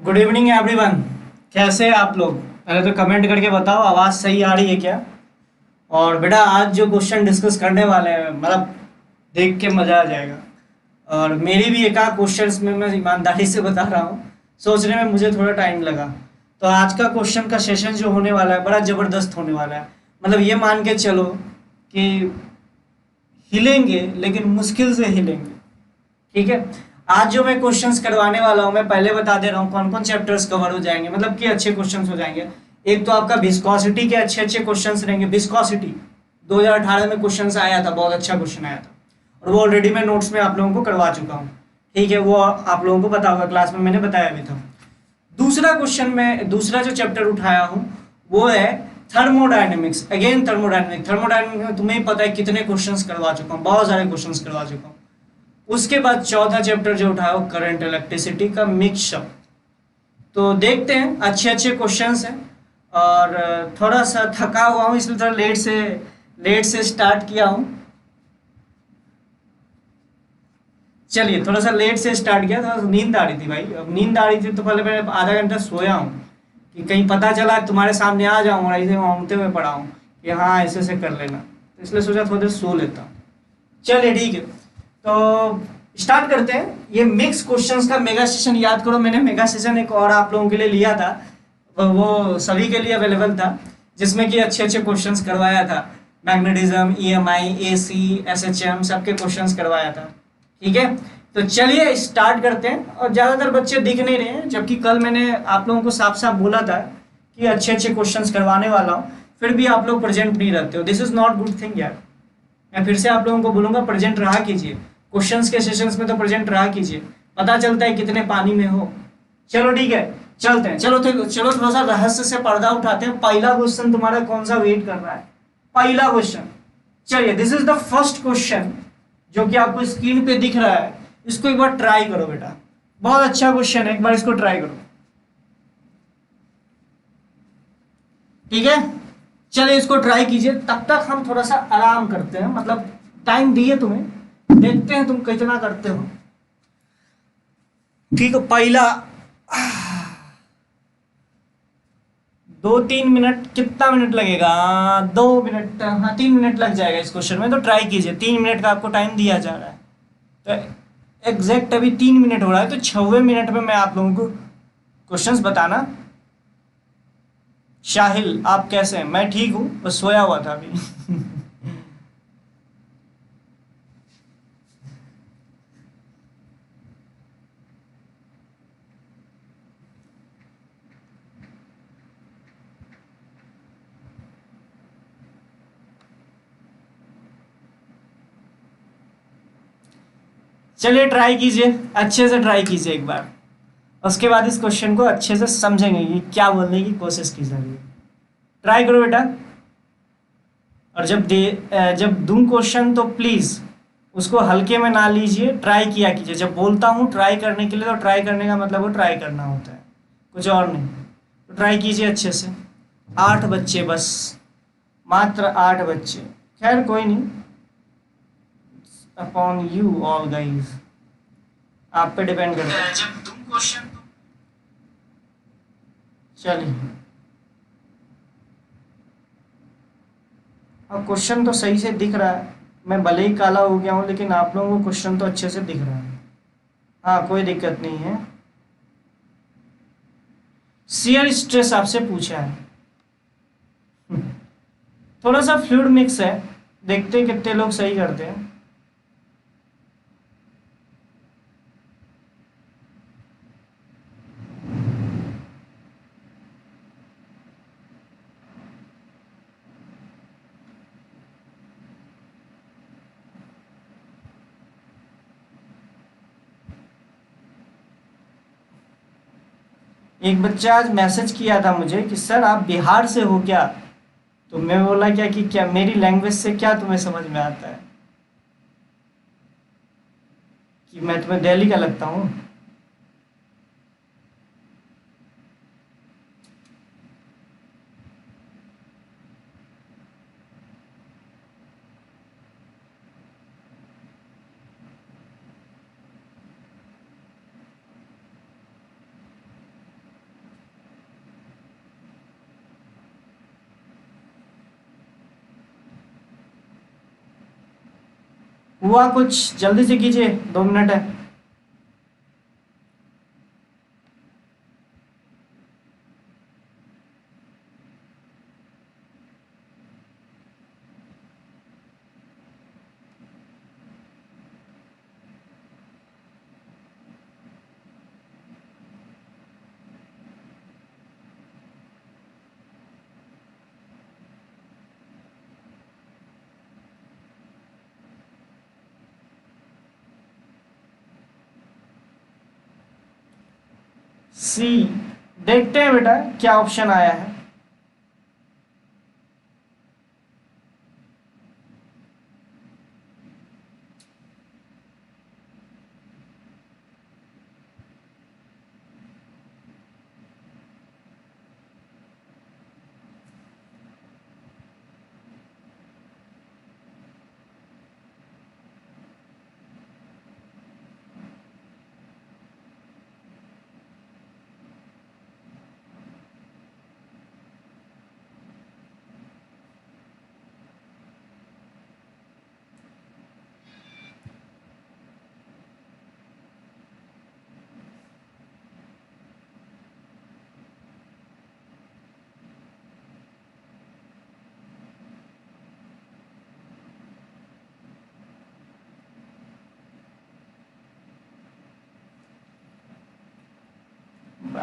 Good evening everyone. कैसे हैं आप लोग? पहले तो कमेंट करके बताओ आवाज़ सही आ रही है क्या। और बेटा आज जो क्वेश्चन डिस्कस करने वाले हैं मतलब देख के मज़ा आ जाएगा। और मेरी भी एक आध क्वेश्चंस में मैं ईमानदारी से बता रहा हूँ, सोचने में मुझे थोड़ा टाइम लगा। तो आज का क्वेश्चन का सेशन जो होने वाला है बड़ा ज़बरदस्त होने वाला है। मतलब ये मान के चलो कि हिलेंगे लेकिन मुश्किल से हिलेंगे। ठीक है। आज जो मैं क्वेश्चंस करवाने वाला हूँ मैं पहले बता दे रहा हूँ कौन कौन चैप्टर्स कवर हो जाएंगे, मतलब कि अच्छे क्वेश्चंस हो जाएंगे। एक तो आपका विस्कोसिटी के अच्छे अच्छे क्वेश्चंस रहेंगे। विस्कोसिटी 2018 में क्वेश्चंस आया था, बहुत अच्छा क्वेश्चन आया था और वो ऑलरेडी मैं नोट्स में आप लोगों को करवा चुका हूँ। ठीक है, वो आप लोगों को पता होगा, क्लास में मैंने बताया भी था। दूसरा क्वेश्चन में दूसरा जो चैप्टर उठाया हूँ वो है थर्मोडायनेमिक्स। अगेन थर्मोडायनेमिक्स में तुम्हें ही पता है कितने क्वेश्चंस करवा चुका हूँ, बहुत सारे क्वेश्चंस करवा चुका हूँ। उसके बाद चौथा चैप्टर जो उठाया वो करंट इलेक्ट्रिसिटी का मिक्सअप। तो देखते हैं, अच्छे अच्छे क्वेश्चंस हैं। और थोड़ा सा थका हुआ हूँ इसलिए थोड़ा लेट से स्टार्ट किया हूँ। चलिए, थोड़ा सा लेट से स्टार्ट किया, थोड़ा सा नींद आ रही थी भाई। अब नींद आ रही थी तो पहले मैं आधा घंटा सोया हूँ कि कहीं पता चला तुम्हारे सामने आ जाऊँ और ऐसे घूमते हुए पड़ा हूँ कि हाँ ऐसे ऐसे कर लेना, तो इसलिए सोचा थोड़ी देर सो लेता हूँ। चलिए ठीक है, तो स्टार्ट करते हैं। ये मिक्स क्वेश्चंस का मेगा सेशन याद करो, मैंने मेगा सेशन एक और आप लोगों के लिए लिया था, वो सभी के लिए अवेलेबल था, जिसमें कि अच्छे अच्छे क्वेश्चंस करवाया था। मैग्नेटिज्म, ईएमआई, एसी, एसएचएम सबके क्वेश्चंस करवाया था। ठीक है, तो चलिए स्टार्ट करते हैं। और ज़्यादातर बच्चे दिख नहीं रहे हैं, जबकि कल मैंने आप लोगों को साफ साफ बोला था कि अच्छे अच्छे क्वेश्चंस करवाने वाला हूँ, फिर भी आप लोग प्रेजेंट नहीं रहते हो। This is not good thing यार। मैं फिर से आप लोगों को बोलूंगा प्रेजेंट रहा कीजिए, क्वेश्चंस के सेशंस में तो प्रेजेंट रहा कीजिए, पता चलता है कितने पानी में हो। चलो ठीक है, चलते हैं। चलो थोड़ा सा रहस्य से पर्दा उठाते हैं। पहला क्वेश्चन तुम्हारा कौन सा वेट कर रहा है? पहला क्वेश्चन, चलिए this is the first question जो कि आपको स्क्रीन पे दिख रहा है। इसको एक बार ट्राई करो बेटा, बहुत अच्छा क्वेश्चन है, एक बार इसको ट्राई करो। ठीक है, चलिए इसको ट्राई कीजिए, तब तक हम थोड़ा सा आराम करते हैं, मतलब टाइम दिए तुम्हें, देखते हैं तुम कितना करते हो। ठीक है, पहला 2-3 मिनट, कितना मिनट लगेगा? 2 मिनट, हाँ 3 मिनट लग जाएगा इस क्वेश्चन में, तो ट्राई कीजिए। 3 मिनट का आपको टाइम दिया जा रहा है, तो एग्जैक्ट अभी 3 मिनट हो रहा है, तो 6वें मिनट में मैं आप लोगों को क्वेश्चंस बताना। शाहिल आप कैसे हैं? मैं ठीक हूँ, बस सोया हुआ था अभी। चलिए ट्राई कीजिए, अच्छे से ट्राई कीजिए एक बार। उसके बाद इस क्वेश्चन को अच्छे से समझेंगे कि क्या बोलने की कोशिश की जा रही है। ट्राई करो बेटा। और जब दूं क्वेश्चन तो प्लीज़ उसको हल्के में ना लीजिए, ट्राई किया कीजिए। जब बोलता हूँ ट्राई करने के लिए, तो ट्राई करने का मतलब वो ट्राई करना होता है, कुछ और नहीं। तो ट्राई कीजिए अच्छे से। 8 बच्चे बस, मात्र 8 बच्चे। खैर कोई नहीं, अपॉन यू ऑल गाइज, आप पे डिपेंड करता है। जब तुम क्वेश्चन, चलिए अब क्वेश्चन तो सही से दिख रहा है। मैं भले ही काला हो गया हूँ लेकिन आप लोगों को क्वेश्चन तो अच्छे से दिख रहा है। हाँ कोई दिक्कत नहीं है। शियर स्ट्रेस आपसे पूछा है। थोड़ा सा फ्लूइड मिक्स है, देखते हैं कितने लोग सही करते हैं। एक बच्चा आज मैसेज किया था मुझे कि सर आप बिहार से हो क्या? तो मैं बोला क्या कि क्या मेरी लैंग्वेज से क्या तुम्हें समझ में आता है कि मैं तुम्हें दिल्ली का लगता हूँ? हुआ कुछ, जल्दी से कीजिए, 2 मिनट है। सी, देखते हैं बेटा क्या ऑप्शन आया है।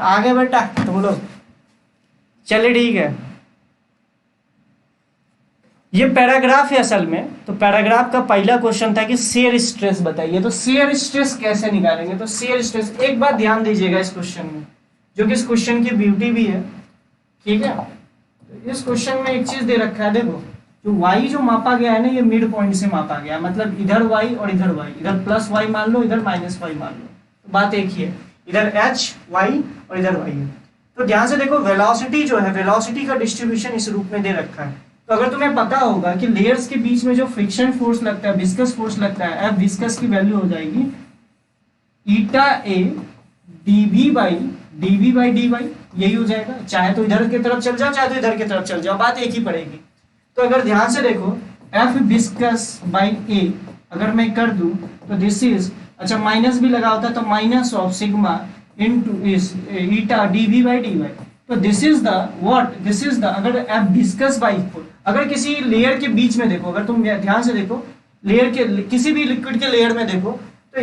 आगे बेटा तुम लोग, चलिए ठीक है। ये पैराग्राफ है असल में। तो पैराग्राफ का पहला क्वेश्चन था कि शेयर स्ट्रेस बताइए। तो शेयर स्ट्रेस कैसे निकालेंगे? तो शेयर स्ट्रेस, एक बात ध्यान दीजिएगा इस क्वेश्चन में, जो कि इस क्वेश्चन की ब्यूटी भी है, ठीक है। तो इस क्वेश्चन में एक चीज दे रखा है, देखो जो y जो मापा गया है ना, ये मिड पॉइंट से मापा गया है। मतलब इधर y और इधर y, इधर प्लस y मान लो, इधर माइनस y मान लो, तो बात एक ही है। इधर h y और इधर y है। तो ध्यान से देखो, वेलोसिटी जो है, वेलोसिटी का डिस्ट्रीब्यूशन इस रूप में दे रखा है। तो अगर तुम्हें पता होगा कि लेयर्स के बीच में जो फ्रिक्शन फोर्स लगता है, विस्कस फोर्स लगता है, एफ विस्कस की वैल्यू हो जाएगी ईटा ए डीवी बाई डी वाई, यही हो जाएगा। चाहे तो इधर की तरफ चल जाओ, चाहे तो इधर की तरफ चल जाओ, बात एक ही पड़ेगी। तो अगर ध्यान से देखो, एफ विस्कस बाई ए अगर मैं कर दूं तो दिस इज, अच्छा माइनस भी लगा होता तो माइनस ऑफ सिग्मा इनटू इस ईटा डीवी बाई डी वाई। तो this is the what, this is the, अगर एफ विस्कस बाई, अगर किसी लेयर के बीच में देखो, अगर तुम ध्यान से देखो, लेयर के किसी भी लिक्विड के लेयर में देखो, तो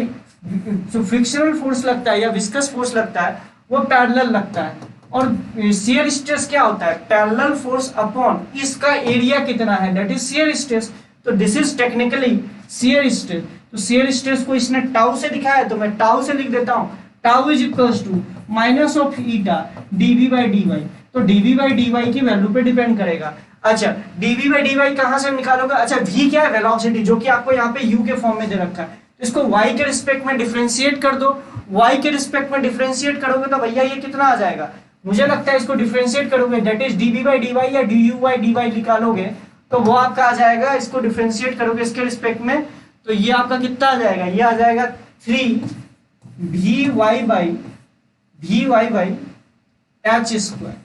जो फ्रिक्शनल फोर्स लगता है या विस्कस फोर्स लगता है वो पैरेलल लगता है। और शियर स्ट्रेस क्या होता है? पैरेलल फोर्स अपॉन इसका एरिया कितना है, दैट इज शियर स्ट्रेस। तो this is technically shear stress. तो शियर स्ट्रेस को इसने टाउ से दिखाया, तो मैं टाउ से लिख देता हूं, tau is equals to minus of eta d v by d y. तो डीवी बाई डी वाई की वैल्यू पे डिपेंड करेगा। अच्छा, डीवी बाई डी वाई कहां से निकालोगे? अच्छा, वी क्या है? वेलोसिटी, जो कि आपको यहाँ पे यू के फॉर्म में दे रखा है। तो इसको y के रिस्पेक्ट में डिफरेंशिएट कर दो। y के रिस्पेक्ट में डिफरेंशिएट करोगे तो भैया ये कितना आ जाएगा? मुझे लगता है इसको डिफरेंशिएट करोगे, that is dv by d y या d u by d y निकालोगे तो वो आपका आ जाएगा। इसको डिफरेंशिएट करोगे इसके रिस्पेक्ट में, तो ये आपका कितना आ जाएगा? ये आ जाएगा 3 vy बाई एच स्क्वायर।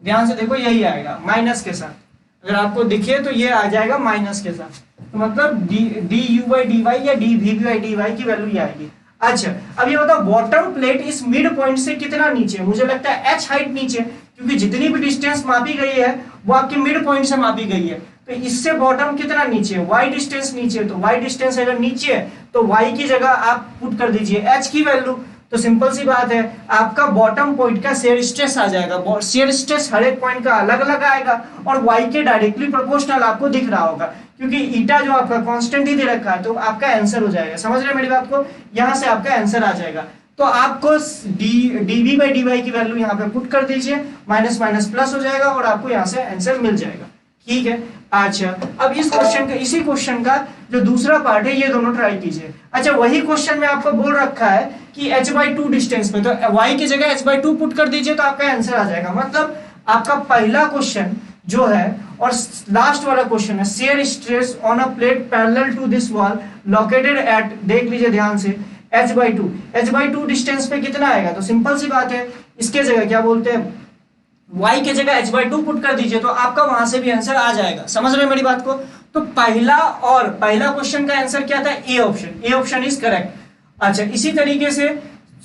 ध्यान से देखो, यही आएगा माइनस के साथ। अगर आपको दिखे तो ये आ जाएगा माइनस के साथ। तो मतलब d u by d y या d v by d y की वैल्यू ये आएगी। अच्छा, अब ये बताओ बॉटम प्लेट इस मिड पॉइंट से कितना नीचे? मुझे लगता है h हाइट नीचे, क्योंकि जितनी भी डिस्टेंस मापी गई है वो आपके मिड पॉइंट से मापी गई है। तो इससे बॉटम कितना नीचे? y डिस्टेंस नीचे। तो y डिस्टेंस अगर नीचे है तो y की जगह आप पुट कर दीजिए h की वैल्यू। तो सिंपल सी बात है, आपका बॉटम पॉइंट का शेयर स्ट्रेस आ जाएगा। शेयर स्ट्रेस हर एक पॉइंट का अलग अलग आएगा और y के डायरेक्टली प्रोपोर्शनल आपको दिख रहा होगा, क्योंकि ईटा जो आपका कांस्टेंट ही दे रखा है। तो आपका आंसर हो जाएगा, समझ रहे हैं मेरी बात को? यहां से आपका आंसर आ जाएगा। तो आपको डीवी बाई डी वाई की वैल्यू यहाँ पे पुट कर दीजिए, माइनस माइनस प्लस हो जाएगा और आपको यहाँ से आंसर मिल जाएगा। ठीक है। अच्छा, अब इस क्वेश्चन का, इसी क्वेश्चन का जो दूसरा पार्ट है, ये दोनों ट्राई कीजिए। अच्छा, वही क्वेश्चन में आपको बोल रखा है कि h/2 डिस्टेंस पे, तो y की जगह h/2 पुट कर दीजिए तो आपका आंसर आ जाएगा। मतलब आपका पहला क्वेश्चन जो है और लास्ट वाला क्वेश्चन है, shear stress on a plate parallel to this wall located at, देख लीजिए ध्यान से, h/2 डिस्टेंस पे कितना आएगा? तो सिंपल सी बात है, इसके जगह क्या बोलते हैं, y की जगह h/2 पुट कर दीजिए तो आपका वहां से भी आंसर आ जाएगा। समझ रहे हैं मेरी बात को? तो पहला क्वेश्चन का आंसर क्या था? A option. A option is correct. अच्छा, इसी तरीके से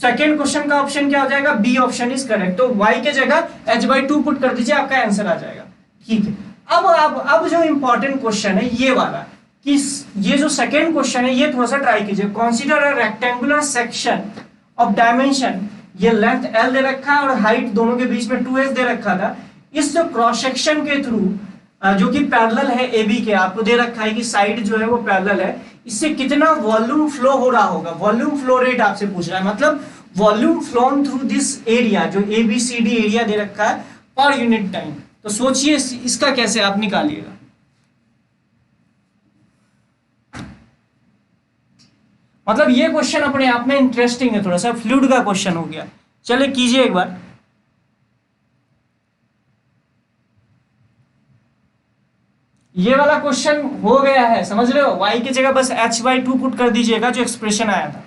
सेकेंड क्वेश्चन का ऑप्शन क्या हो जाएगा? B option is correct. तो y की जगह h/2 पुट कर दीजिए, आपका आंसर आ जाएगा। ठीक है। अब जो इंपॉर्टेंट क्वेश्चन है ये वाला, कि ये जो सेकेंड क्वेश्चन है ये थोड़ा सा ट्राई कीजिए। Consider a rectangular section of dimension, ये लेंथ l दे रखा है और हाइट दोनों के बीच में 2s दे रखा था। इस जो क्रॉस सेक्शन के थ्रू जो कि पैरेलल है AB के, आपको दे रखा है कि साइड जो है वो पैरेलल है, इससे कितना वॉल्यूम फ्लो हो रहा होगा। वॉल्यूम फ्लो रेट आपसे पूछ रहा है, मतलब volume phloem through this area, जो ABCD एरिया दे रखा है पर यूनिट टाइम। तो सोचिए इसका कैसे आप निकालिएगा। मतलब ये क्वेश्चन अपने आप में इंटरेस्टिंग है, थोड़ा सा फ्लूइड का क्वेश्चन हो गया। चलिए कीजिए एक बार। ये वाला क्वेश्चन हो गया है, समझ रहे हो? y की जगह बस h/2 पुट कर दीजिएगा, जो एक्सप्रेशन आया था।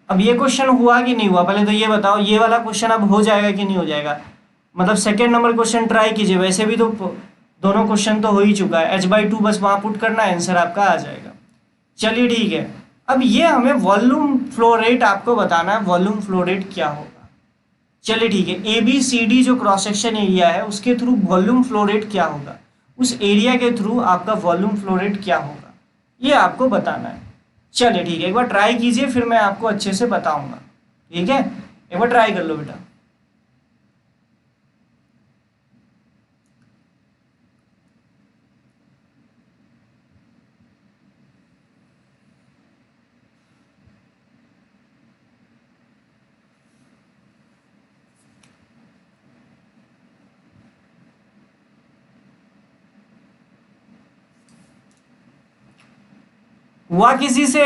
अब ये क्वेश्चन हुआ कि नहीं हुआ, पहले तो ये बताओ। ये वाला क्वेश्चन अब हो जाएगा कि नहीं हो जाएगा? मतलब सेकेंड नंबर क्वेश्चन ट्राई कीजिए। वैसे भी तो दोनों क्वेश्चन तो हो ही चुका है, h/2 बस वहां पुट करना है, आंसर आपका आ जाएगा। चलिए ठीक है। अब ये हमें वॉल्यूम फ्लो रेट आपको बताना है, वॉल्यूम फ्लो रेट क्या होगा। चलिए ठीक है। ABCD जो क्रॉस सेक्शन एरिया है उसके थ्रू वॉल्यूम फ्लो रेट क्या होगा, उस एरिया के थ्रू आपका वॉल्यूम फ्लो रेट क्या होगा, ये आपको बताना है। चलिए ठीक है, एक बार ट्राई कीजिए, फिर मैं आपको अच्छे से बताऊंगा। ठीक है, एक बार ट्राई कर लो बेटा। हुआ किसी से?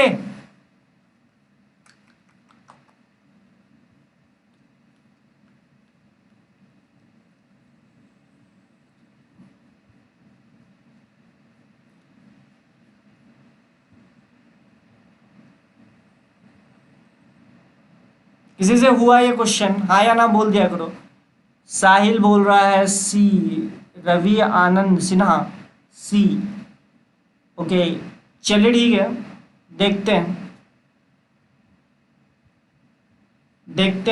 किसी से हुआ ये क्वेश्चन? हाँ या ना बोल दिया करो। साहिल बोल रहा है सी, रवि आनंद सिन्हा सी। ओके, चलिए ठीक है, देखते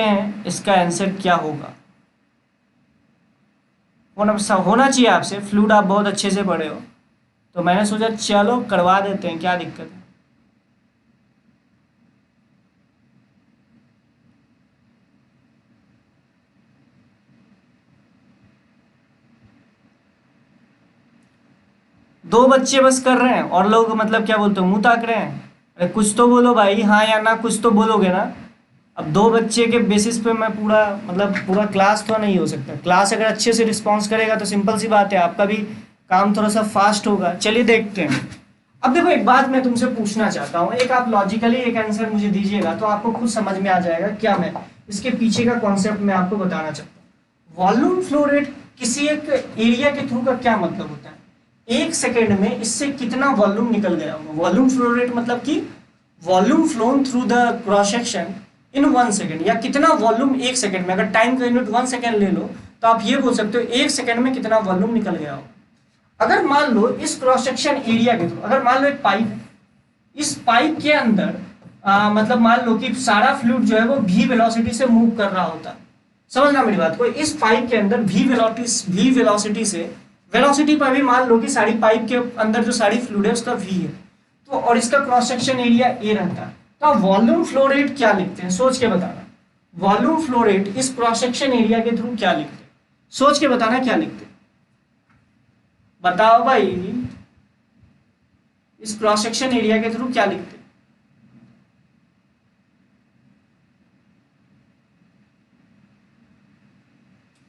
हैं इसका आंसर क्या होगा। होना चाहिए आपसे, फ्लूइड आप बहुत अच्छे से पढ़े हो, तो मैंने सोचा चलो करवा देते हैं, क्या दिक्कत है। दो बच्चे बस कर रहे हैं और लोग मतलब क्या बोलते हो, मुंह ताक रहे हैं। अरे कुछ तो बोलो भाई, हाँ या ना, कुछ तो बोलोगे ना। अब दो बच्चे के बेसिस पे मैं पूरा क्लास तो नहीं हो सकता। क्लास अगर अच्छे से रिस्पॉन्स करेगा तो सिंपल सी बात है, आपका भी काम थोड़ा सा फास्ट होगा। चलिए देखते हैं। अब देखो, एक बात मैं तुमसे पूछना चाहता हूँ, एक आप लॉजिकली एक आंसर मुझे दीजिएगा तो आपको खुद समझ में आ जाएगा क्या मैं इसके पीछे का कॉन्सेप्ट मैं आपको बताना चाहता हूँ। वॉल्यूम फ्लो रेट किसी एक एरिया के थ्रू का क्या मतलब होता है? एक सेकेंड में इससे कितना वॉल्यूम निकल गया होगा। वॉल्यूम फ्लो रेट मतलब कि volume phloem through the cross section in 1 second, या कितना वॉल्यूम एक सेकेंड में, अगर टाइम का यूनिट 1 सेकेंड ले लो तो आप ये बोल सकते हो एक सेकेंड में कितना वॉल्यूम निकल गया हो। अगर मान लो इस क्रॉस सेक्शन एरिया के थ्रू, अगर मान लो एक पाइप है, इस पाइप के अंदर मतलब मान लो कि सारा फ्लूइड जो है वो v वेलोसिटी से मूव कर रहा होता है। समझना मेरी बात को, इस पाइप के अंदर v वेलोसिटी से वेलोसिटी पर भी मान लो कि सारी पाइप के अंदर जो सारी फ्लूइड है उसका v है, तो और इसका क्रॉस सेक्शन एरिया a रहता है, तो आप वॉल्यूम फ्लो रेट क्या लिखते हैं, सोच के बताना। वॉल्यूम फ्लो रेट इस क्रॉस सेक्शन एरिया के थ्रू क्या लिखते हैं, सोच के बताना क्या लिखते हैं, बताओ भाई, इस क्रॉस सेक्शन एरिया के थ्रू क्या लिखते हैं।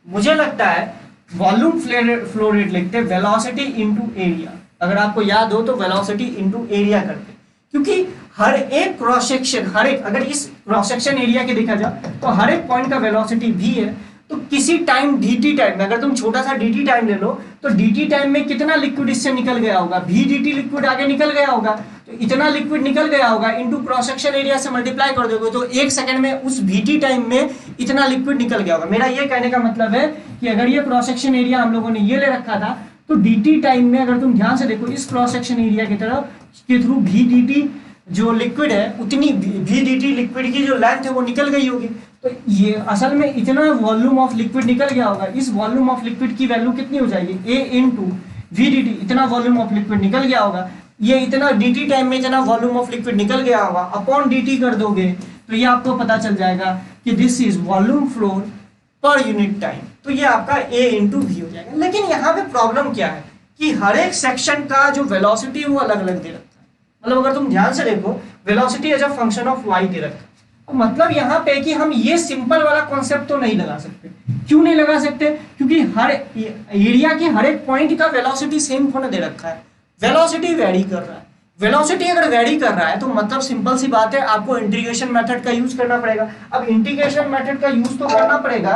मुझे लगता है वॉल्यूम फ्लो रेट लिखते वेलोसिटी इनटू एरिया। अगर आपको याद हो तो वेलोसिटी इनटू एरिया करते, क्योंकि हर एक क्रॉस सेक्शन, हर एक, अगर इस क्रॉस सेक्शन एरिया के देखा जाए तो हर एक पॉइंट का वेलोसिटी v है, तो किसी टाइम dt टाइम में अगर तुम छोटा सा dt टाइम ले लो तो dt टाइम में कितना लिक्विड इससे निकल गया होगा, v dt लिक्विड आगे निकल गया होगा, तो इतना लिक्विड निकल गया होगा इनटू क्रॉस सेक्शन एरिया से मल्टीप्लाई कर दोगे तो एक सेकंड में उस vt टाइम में इतना लिक्विड निकल गया होगा। मेरा ये कहने का मतलब है कि अगर ये क्रॉस सेक्शन एरिया हम लोगों ने ये ले रखा था तो dt टाइम में अगर तुम ध्यान से देखो इस क्रॉस सेक्शन एरिया की तरफ के थ्रू v dt जो लिक्विड है उतनी v dt लिक्विड की जो लेंथ है वो निकल गई होगी, तो ये असल में इतना वॉल्यूम ऑफ लिक्विड निकल गया होगा। इस वॉल्यूम ऑफ लिक्विड की वैल्यू कितनी हो जाएगी, a into v d t, इतना वॉल्यूम ऑफ लिक्विड निकल गया होगा। ये इतना dt टाइम में इतना वॉल्यूम ऑफ लिक्विड निकल गया होगा, अपॉन dt कर दोगे तो ये आपको पता चल जाएगा कि this is volume flow per unit time, तो ये आपका a इंटू वी हो जाएगा। लेकिन यहाँ पे प्रॉब्लम क्या है कि हर एक सेक्शन का जो वेलोसिटी है वो अलग अलग दे रखा है। मतलब अगर तुम ध्यान से देखो velocity as a function of y दे रखा है, तो मतलब यहाँ पे कि हम ये सिंपल वाला कॉन्सेप्ट तो नहीं लगा सकते। क्यों नहीं लगा सकते, क्योंकि हर एरिया के हर एक पॉइंट का वेलोसिटी सेम होने दे रखा है, वेलोसिटी वेरी कर रहा है। वेलोसिटी अगर वेरी कर रहा है तो मतलब सिंपल सी बात है आपको इंटीग्रेशन मेथड का यूज करना पड़ेगा। अब इंटीग्रेशन मेथड का यूज तो करना पड़ेगा,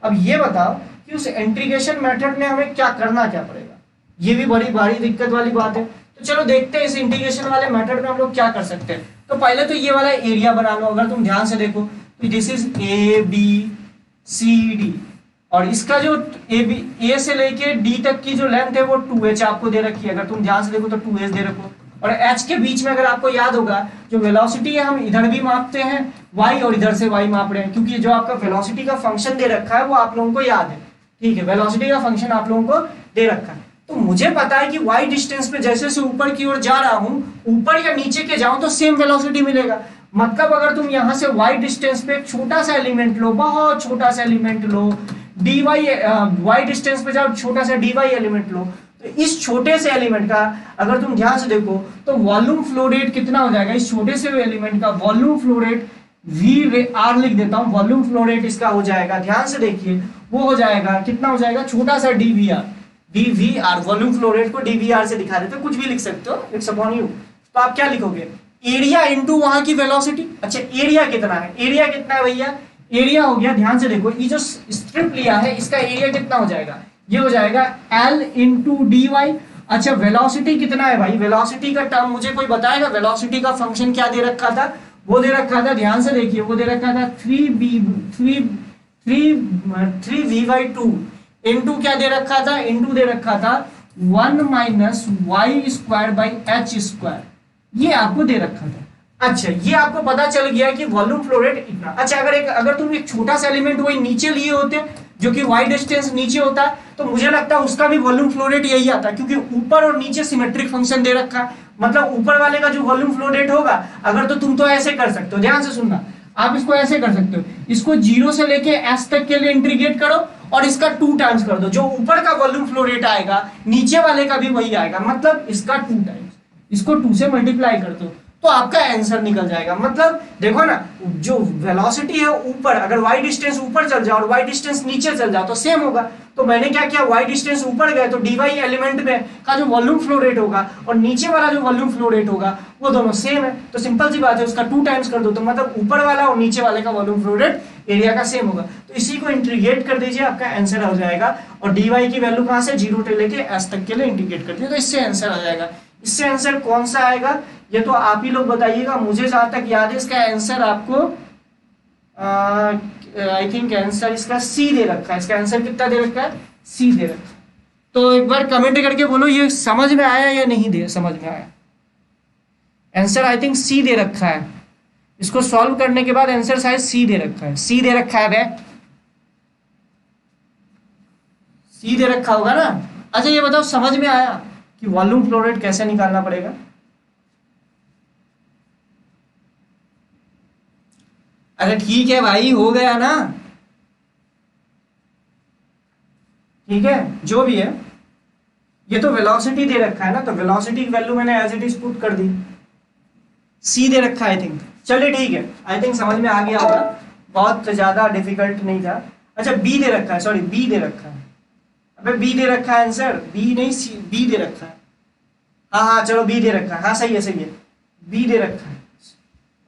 अब ये बताओ कि उस इंटीग्रेशन मेथड में हमें क्या करना क्या पड़ेगा, ये भी बड़ी भारी दिक्कत वाली बात है। तो चलो देखते हैं इस इंटीग्रेशन वाले मेथड में हम लोग क्या कर सकते हैं। तो पहले तो ये वाला एरिया बना लो, अगर तुम ध्यान से देखो तो this is A B C D, और इसका जो ए से लेके डी तक की जो लेंथ है वो 2h आपको दे रखी है। अगर तुम ध्यान से देखो तो 2h दे रखो, और h के बीच में अगर आपको याद होगा जो वेलोसिटी है हम इधर भी मापते हैं y और इधर से y माप रहे हैं, क्योंकि जो आपका वेलोसिटी का फंक्शन दे रखा है वो आप लोगों को याद है, ठीक है, वेलोसिटी का फंक्शन आप लोगों को दे रखा है। तो मुझे पता है कि y डिस्टेंस पे जैसे से ऊपर की ओर जा रहा हूं, ऊपर या नीचे के जाऊं तो सेम वेलोसिटी मिलेगा। मतलब अगर तुम यहां से y डिस्टेंस पे एक छोटा सा एलिमेंट लो, बहुत छोटा सा एलिमेंट लो, dy y डिस्टेंस पे जाओ छोटा सा dy एलिमेंट लो, तो इस छोटे से एलिमेंट का अगर तुम ध्यान से देखो तो वॉल्यूम फ्लो रेट कितना हो जाएगा, इस छोटे से एलिमेंट का volume flow rate v r लिख देता हूं, वॉल्यूम फ्लो रेट इसका हो जाएगा, ध्यान से देखिए वो हो जाएगा, कितना हो जाएगा, छोटा सा डीवीआर, वॉल्यूम फ्लो रेट को डीवीआर से दिखा देते हो, कुछ भी लिख सकते हो, इट्स अपॉन यू। तो आप क्या लिखोगे, एरिया इनटू वहां की वेलोसिटी। अच्छा एरिया कितना है, एरिया कितना है भैया, एरिया हो गया, ध्यान से देखो ये जो स्ट्रिप लिया है इसका एरिया कितना हो जाएगा, ये हो जाएगा L इंटू डी वाई। अच्छा वेलोसिटी कितना है भाई, वेलोसिटी का टर्म मुझे कोई बताएगा, वेलोसिटी का फंक्शन क्या दे रखा था, वो दे रखा था, ध्यान से देखिए वो दे रखा था 3v/2 इंटू क्या दे रखा था, इंटू दे रखा था 1 minus y square by h square, ये आपको दे रखा था। अच्छा ये आपको पता चल गया कि वॉल्यूम फ्लो रेट इतना। अच्छा अगर तुम एक छोटा सा एलिमेंट वही नीचे लिए होते जो कि y डिस्टेंस नीचे होता है तो मुझे लगता है उसका भी वॉल्यूम फ्लो रेट यही आता, क्योंकि ऊपर और नीचे सिमेट्रिक फंक्शन दे रखा है। मतलब ऊपर वाले का जो वॉल्यूम फ्लो रेट होगा, अगर तो तुम तो ऐसे कर सकते हो, ध्यान से सुनना, आप इसको ऐसे कर सकते हो, इसको 0 से लेके s तक के लिए इंटीग्रेट करो और इसका 2 टाइम्स कर दो, जो ऊपर का वॉल्यूम फ्लो रेट आएगा नीचे वाले का भी वही आएगा, मतलब इसका 2 टाइम्स, इसको 2 से मल्टीप्लाई कर दो तो आपका आंसर निकल जाएगा। मतलब देखो ना जो वेलोसिटी है ऊपर, अगर y डिस्टेंस ऊपर चल जाओ और y डिस्टेंस नीचे चल जाओ तो सेम होगा। तो मैंने क्या किया, y डिस्टेंस ऊपर गए तो dy एलिमेंट में का जो वॉल्यूम फ्लो रेट होगा और नीचे वाला जो वॉल्यूम फ्लो रेट होगा वो दोनों सेम है, तो सिंपल सी बात है उसका 2 टाइम्स कर दो, तो मतलब ऊपर वाला और नीचे वाले का वॉल्यूम फ्लो रेट एरिया का सेम होगा। तो इसी को इंटीग्रेट कर दीजिए, आपका आंसर हो जाएगा। और dy की वैल्यू कहां से 0 से लेके s तक के लिए इंटीग्रेट कर दिए तो इससे आंसर आ जाएगा। इससे आंसर कौन सा आएगा ये तो आप ही लोग बताइएगा, मुझे जहां तक याद है इसका आंसर आपको आई थिंक आंसर इसका सी दे रखा है। इसका आंसर कितना दे रखा है, सी दे रखा है। तो एक बार कमेंट करके बोलो ये समझ में आया या नहीं दे समझ में आया। आंसर आई थिंक सी दे रखा है, इसको सॉल्व करने के बाद आंसर शायद सी दे रखा है, सी दे रखा है, सी दे रखा होगा ना। अच्छा ये बताओ, समझ में आया कि वॉल्यूम फ्लो रेट कैसे निकालना पड़ेगा? अरे ठीक है भाई, हो गया ना? ठीक है, जो भी है, ये तो वेलोसिटी दे रखा है ना, तो वेलोसिटी की वैल्यू मैंने एज इट इज पुट कर दी। सी दे रखा है आई थिंक। चलिए ठीक है, आई थिंक समझ में आ गया होगा, बहुत ज्यादा डिफिकल्ट नहीं था। अच्छा बी दे रखा है, सॉरी बी दे रखा है। अबे बी दे रखा है आंसर, बी नहीं सी, बी दे रखा है। हाँ हाँ चलो बी दे रखा है, हाँ सही है सही है, बी दे रखा है।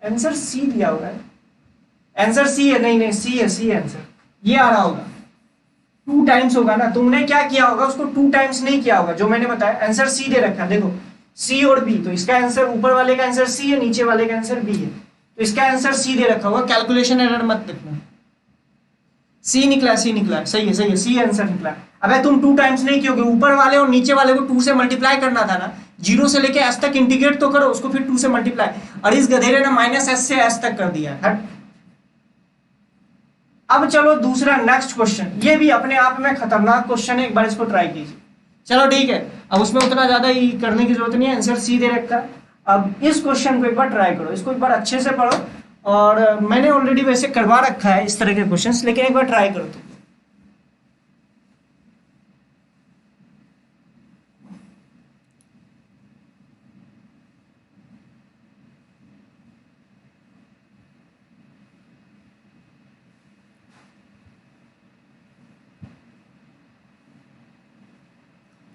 आंसर सी दिया हुआ है, आंसर सी है, नहीं नहीं सी है, सी है आंसर। ये आ रहा होगा, टू टाइम्स होगा ना, तुमने क्या किया होगा उसको टू टाइम्स नहीं किया होगा, जो मैंने बताया आंसर सी दे रखा है देखो, सी और बी, तो इसका आंसर ऊपर वाले का आंसर सी है, नीचे वाले का आंसर बी है, तो इसका आंसर सी दे रखा होगा, कैलकुलेशन एरर मत देखना। सी निकला, सी निकला, सही है, सी आंसर निकला। अबे तुम टू टाइम्स नहीं कियोगे, ऊपर वाले और नीचे वाले को टू से मल्टीप्लाई करना था ना, जीरो से लेके एस तक इंटीग्रेट तो करो उसको, फिर टू से मल्टीप्लाई, और इस गधेरे ने माइनस एस से एस तक कर दिया। हट। अब चलो दूसरा नेक्स्ट क्वेश्चन, ये भी अपने आप में खतरनाक क्वेश्चन है, एक बार इसको ट्राई कीजिए। चलो ठीक है, अब उसमें उतना ज्यादा ही करने की जरूरत नहीं है, आंसर सी दे रखा है। अब इस क्वेश्चन को एक बार ट्राई करो, इसको एक बार अच्छे से पढ़ो, और मैंने ऑलरेडी वैसे करवा रखा है इस तरह के क्वेश्चंस, लेकिन एक बार ट्राई करो तो।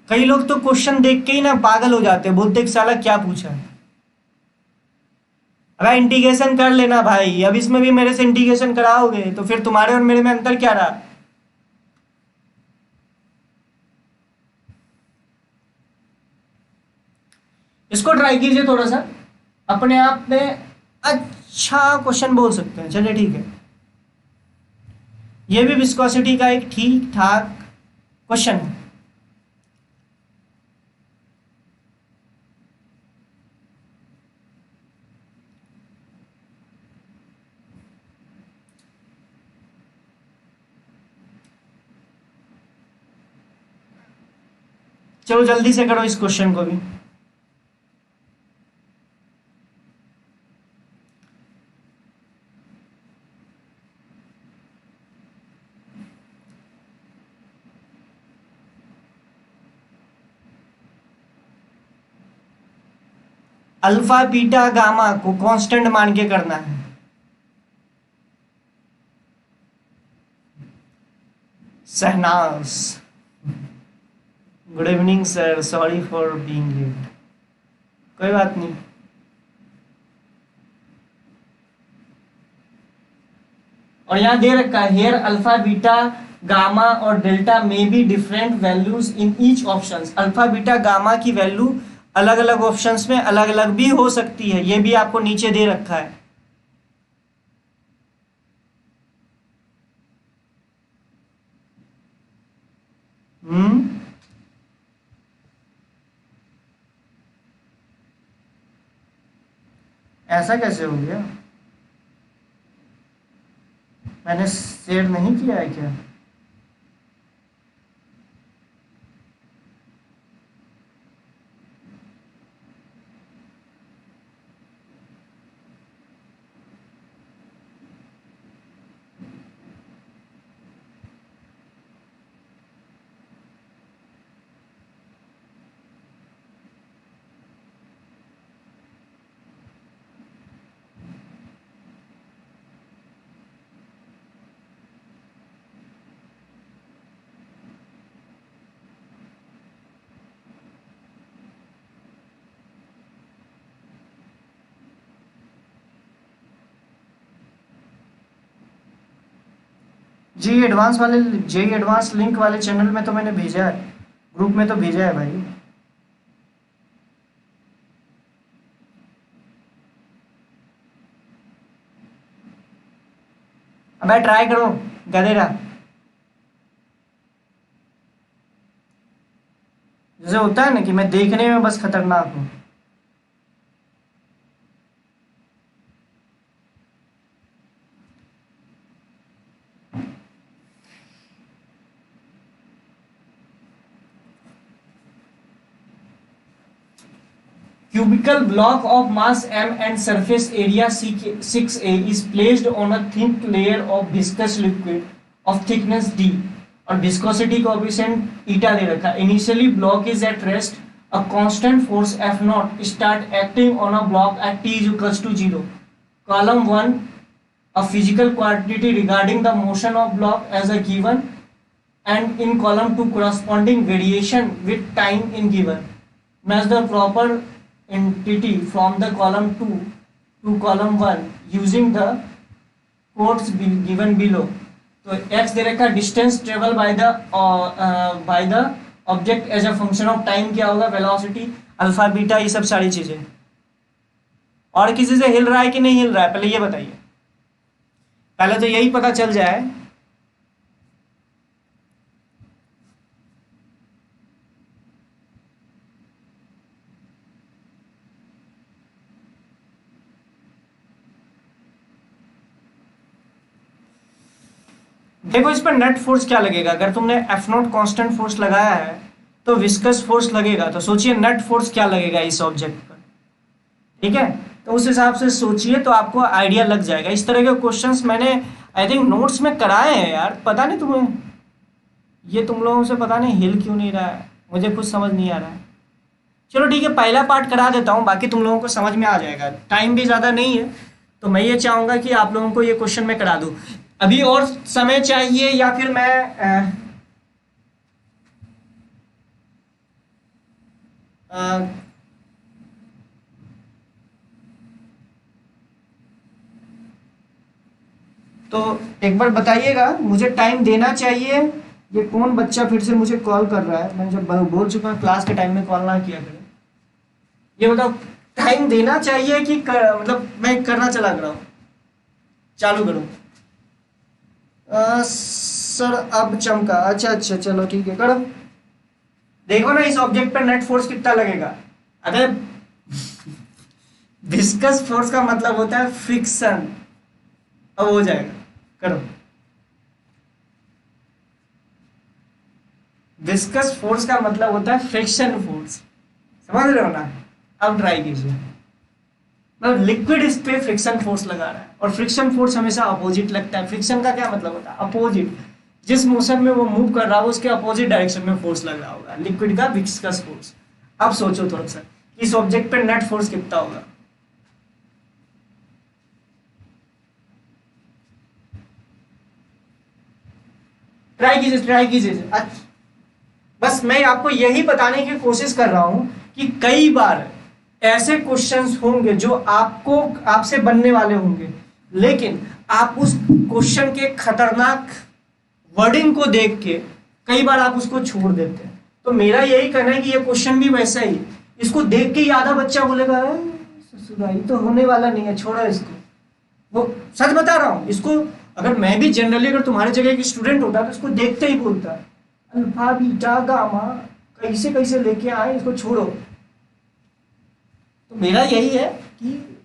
कई लोग तो क्वेश्चन देख के ही ना पागल हो जाते हैं, बोलते हैं कि साला क्या पूछा है। अरे इंटीग्रेशन कर लेना भाई, अब इसमें भी मेरे से इंटीग्रेशन कराओगे तो फिर तुम्हारे और मेरे में अंतर क्या रहा? इसको ट्राई कीजिए थोड़ा सा, अपने आप में अच्छा क्वेश्चन बोल सकते हैं। चलिए ठीक है, ये भी विस्कोसिटी का एक ठीक ठाक क्वेश्चन है। चलो जल्दी से करो इस क्वेश्चन को भी। अल्फा बीटा गामा को कांस्टेंट मान के करना है। Shahnaz, good evening sir, sorry for being late. कोई बात नहीं। और यहाँ दे रखा है हेयर अल्फा बीटा गामा और डेल्टा में be different values in each options. Alpha beta gamma की वैल्यू अलग अलग ऑप्शंस में अलग अलग भी हो सकती है, ये भी आपको नीचे दे रखा है। हम्म, ऐसा कैसे हो गया? मैंने शेयर नहीं किया है क्या? जी एडवांस वाले, जे एडवांस लिंक वाले चैनल में तो मैंने भेजा है, ग्रुप में तो भेजा है भाई। अब ट्राई करो गधेरा, जैसे होता है ना कि मैं देखने में बस खतरनाक हूँ। cubical block of mass m and surface area 6a is placed on a thin layer of viscous liquid of thickness d और viscosity coefficient eta दे रखा है. Initially block is at rest. A constant force F naught start acting on a block at t is equals to 0. Column 1, a physical quantity regarding the motion of block as a given, and in column 2 corresponding variation with time in given. Match the proper entity from the column 2 to column 1 using the quotes given below. तो x दे रखा distance travel by the object as a function of time क्या होगा, velocity, alpha beta, ये सब सारी चीजें. और किसी से हिल रहा है कि नहीं हिल रहा है पहले ये बताइए. पहले तो यही पता चल जाए देखो इस पर नेट फोर्स क्या लगेगा. अगर तुमने एफ नॉट कांस्टेंट फोर्स लगाया है तो विस्कस फोर्स लगेगा. तो सोचिए नेट फोर्स क्या लगेगा इस ऑब्जेक्ट पर. ठीक है, तो उस हिसाब से सोचिए तो आपको आइडिया लग जाएगा. इस तरह के क्वेश्चंस मैंने आई थिंक नोट्स में कराए हैं यार. पता नहीं तुम्हें, ये तुम लोगों से पता नहीं हिल क्यों नहीं रहा है, मुझे कुछ समझ नहीं आ रहा है. चलो ठीक है, पहला पार्ट करा देता हूँ, बाकी तुम लोगों को समझ में आ जाएगा. टाइम भी ज़्यादा नहीं है तो मैं ये चाहूँगा कि आप लोगों को ये क्वेश्चन मैं करा दूँ. अभी और समय चाहिए या फिर मैं तो एक बार बताइएगा, मुझे टाइम देना चाहिए. ये कौन बच्चा फिर से मुझे कॉल कर रहा है, मैं जब बोल चुका हूँ क्लास के टाइम में कॉल ना किया करें. ये बताओ टाइम देना चाहिए कि मतलब मैं करना चला कर रहा हूँ, चालू करूँ. सर अब चमका. अच्छा चलो ठीक है करो. देखो ना इस ऑब्जेक्ट पर नेट फोर्स कितना लगेगा. अगर विस्कस फोर्स का मतलब होता है फ्रिक्शन. अब हो जाएगा, करो. विस्कस फोर्स का मतलब होता है फ्रिक्शन फोर्स, समझ रहे हो ना. अब ट्राई कीजिए. मतलब लिक्विड इस पे फ्रिक्शन फोर्स लगा रहा है और फ्रिक्शन फोर्स हमेशा अपोजिट लगता है. फ्रिक्शन का क्या मतलब होता है, अपोजिट. जिस मोशन में वो मूव कर रहा हो उसके अपोजिट डायरेक्शन में फोर्स लग रहा होगा. लिक्विड का विस्कस फोर्स. अब सोचो थोड़ा सा इस ऑब्जेक्ट पे नेट फोर्स कितना होगा. ट्राई कीजिए. अच्छा, बस मैं आपको यही बताने की कोशिश कर रहा हूं कि कई बार ऐसे क्वेश्चंस होंगे जो आपसे बनने वाले होंगे, लेकिन आप उस क्वेश्चन के खतरनाक वर्डिंग को देख के कई बार आप उसको छोड़ देते हैं. तो मेरा यही कहना है कि ये क्वेश्चन भी वैसा ही. इसको देख के ही आधा बच्चा बोलेगा ससुराई तो होने वाला नहीं है, छोड़ो इसको. वो सच बता रहा हूँ. इसको अगर मैं भी जनरली अगर तुम्हारे जगह एक स्टूडेंट होता तो इसको देखते ही बोलता है अल्फा बीटा गामा कैसे कैसे लेके आए, इसको छोड़ो. तो मेरा यही है कि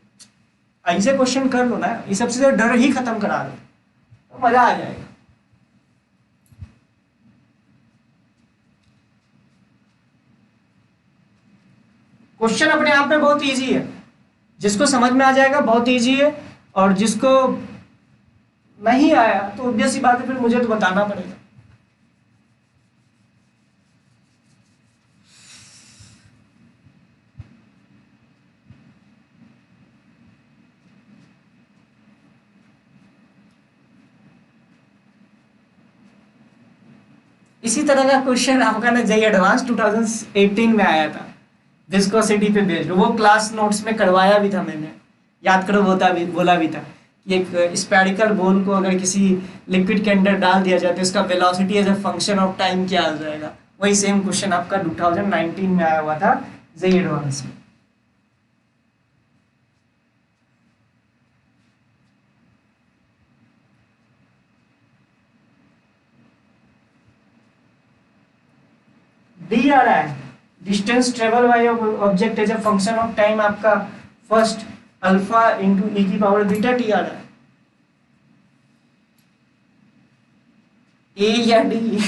ऐसे क्वेश्चन कर लो ना, ये सबसे डर ही खत्म करा दो तो मजा आ जाएगा. क्वेश्चन अपने आप में बहुत इजी है, जिसको समझ में आ जाएगा बहुत इजी है, और जिसको नहीं आया तो ऑब्वियस सी बात है फिर मुझे तो बताना पड़ेगा. इसी तरह का क्वेश्चन आपका ना जेईई एडवांस 2018 में आया था विस्कोसिटी पे बेस्ड. वो क्लास नोट्स में करवाया भी था मैंने, याद करो. बोला भी था कि एक स्पेरिकल बॉल को अगर किसी लिक्विड के अंदर डाल दिया जाए तो इसका velocity as a function of time क्या आ जाएगा. वही सेम क्वेश्चन आपका 2019 में आया हुआ था जेईई एडवांस में. डी आ रहा है distance travel by object as a function of time. आपका फर्स्ट अल्फा इंटू ई की पावर बीटा टी आ रहा है. ए या डी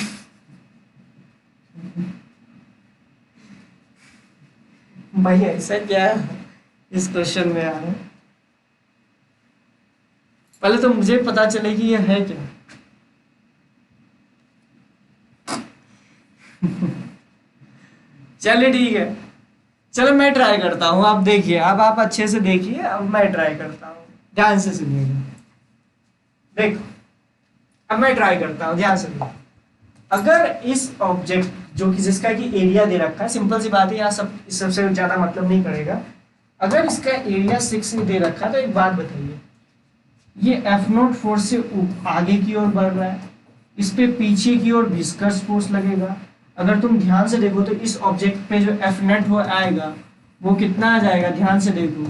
भाई ऐसा क्या इस क्वेश्चन में यार, पहले तो मुझे पता चले कि ये है क्या। चलिए ठीक है, चलो मैं ट्राई करता हूँ, आप देखिए, अब आप अच्छे से देखिए, अब मैं ट्राई करता हूँ, ध्यान से सुनिएगा। देखो अब मैं ट्राई करता हूँ, ध्यान से देखो। अगर इस ऑब्जेक्ट जो कि जिसका कि एरिया दे रखा है, सिंपल सी बात है, यहाँ सब इस सबसे ज्यादा मतलब नहीं पड़ेगा। अगर इसका एरिया 6 दे रखा है तो एक बात बताइए, ये F0 फोर्स से आगे की ओर बढ़ रहा है, इस पे पीछे की ओर विस्कस फोर्स लगेगा। अगर तुम ध्यान से देखो तो इस ऑब्जेक्ट पे जो F नेट वो आएगा वो कितना आ जाएगा, ध्यान से देखो,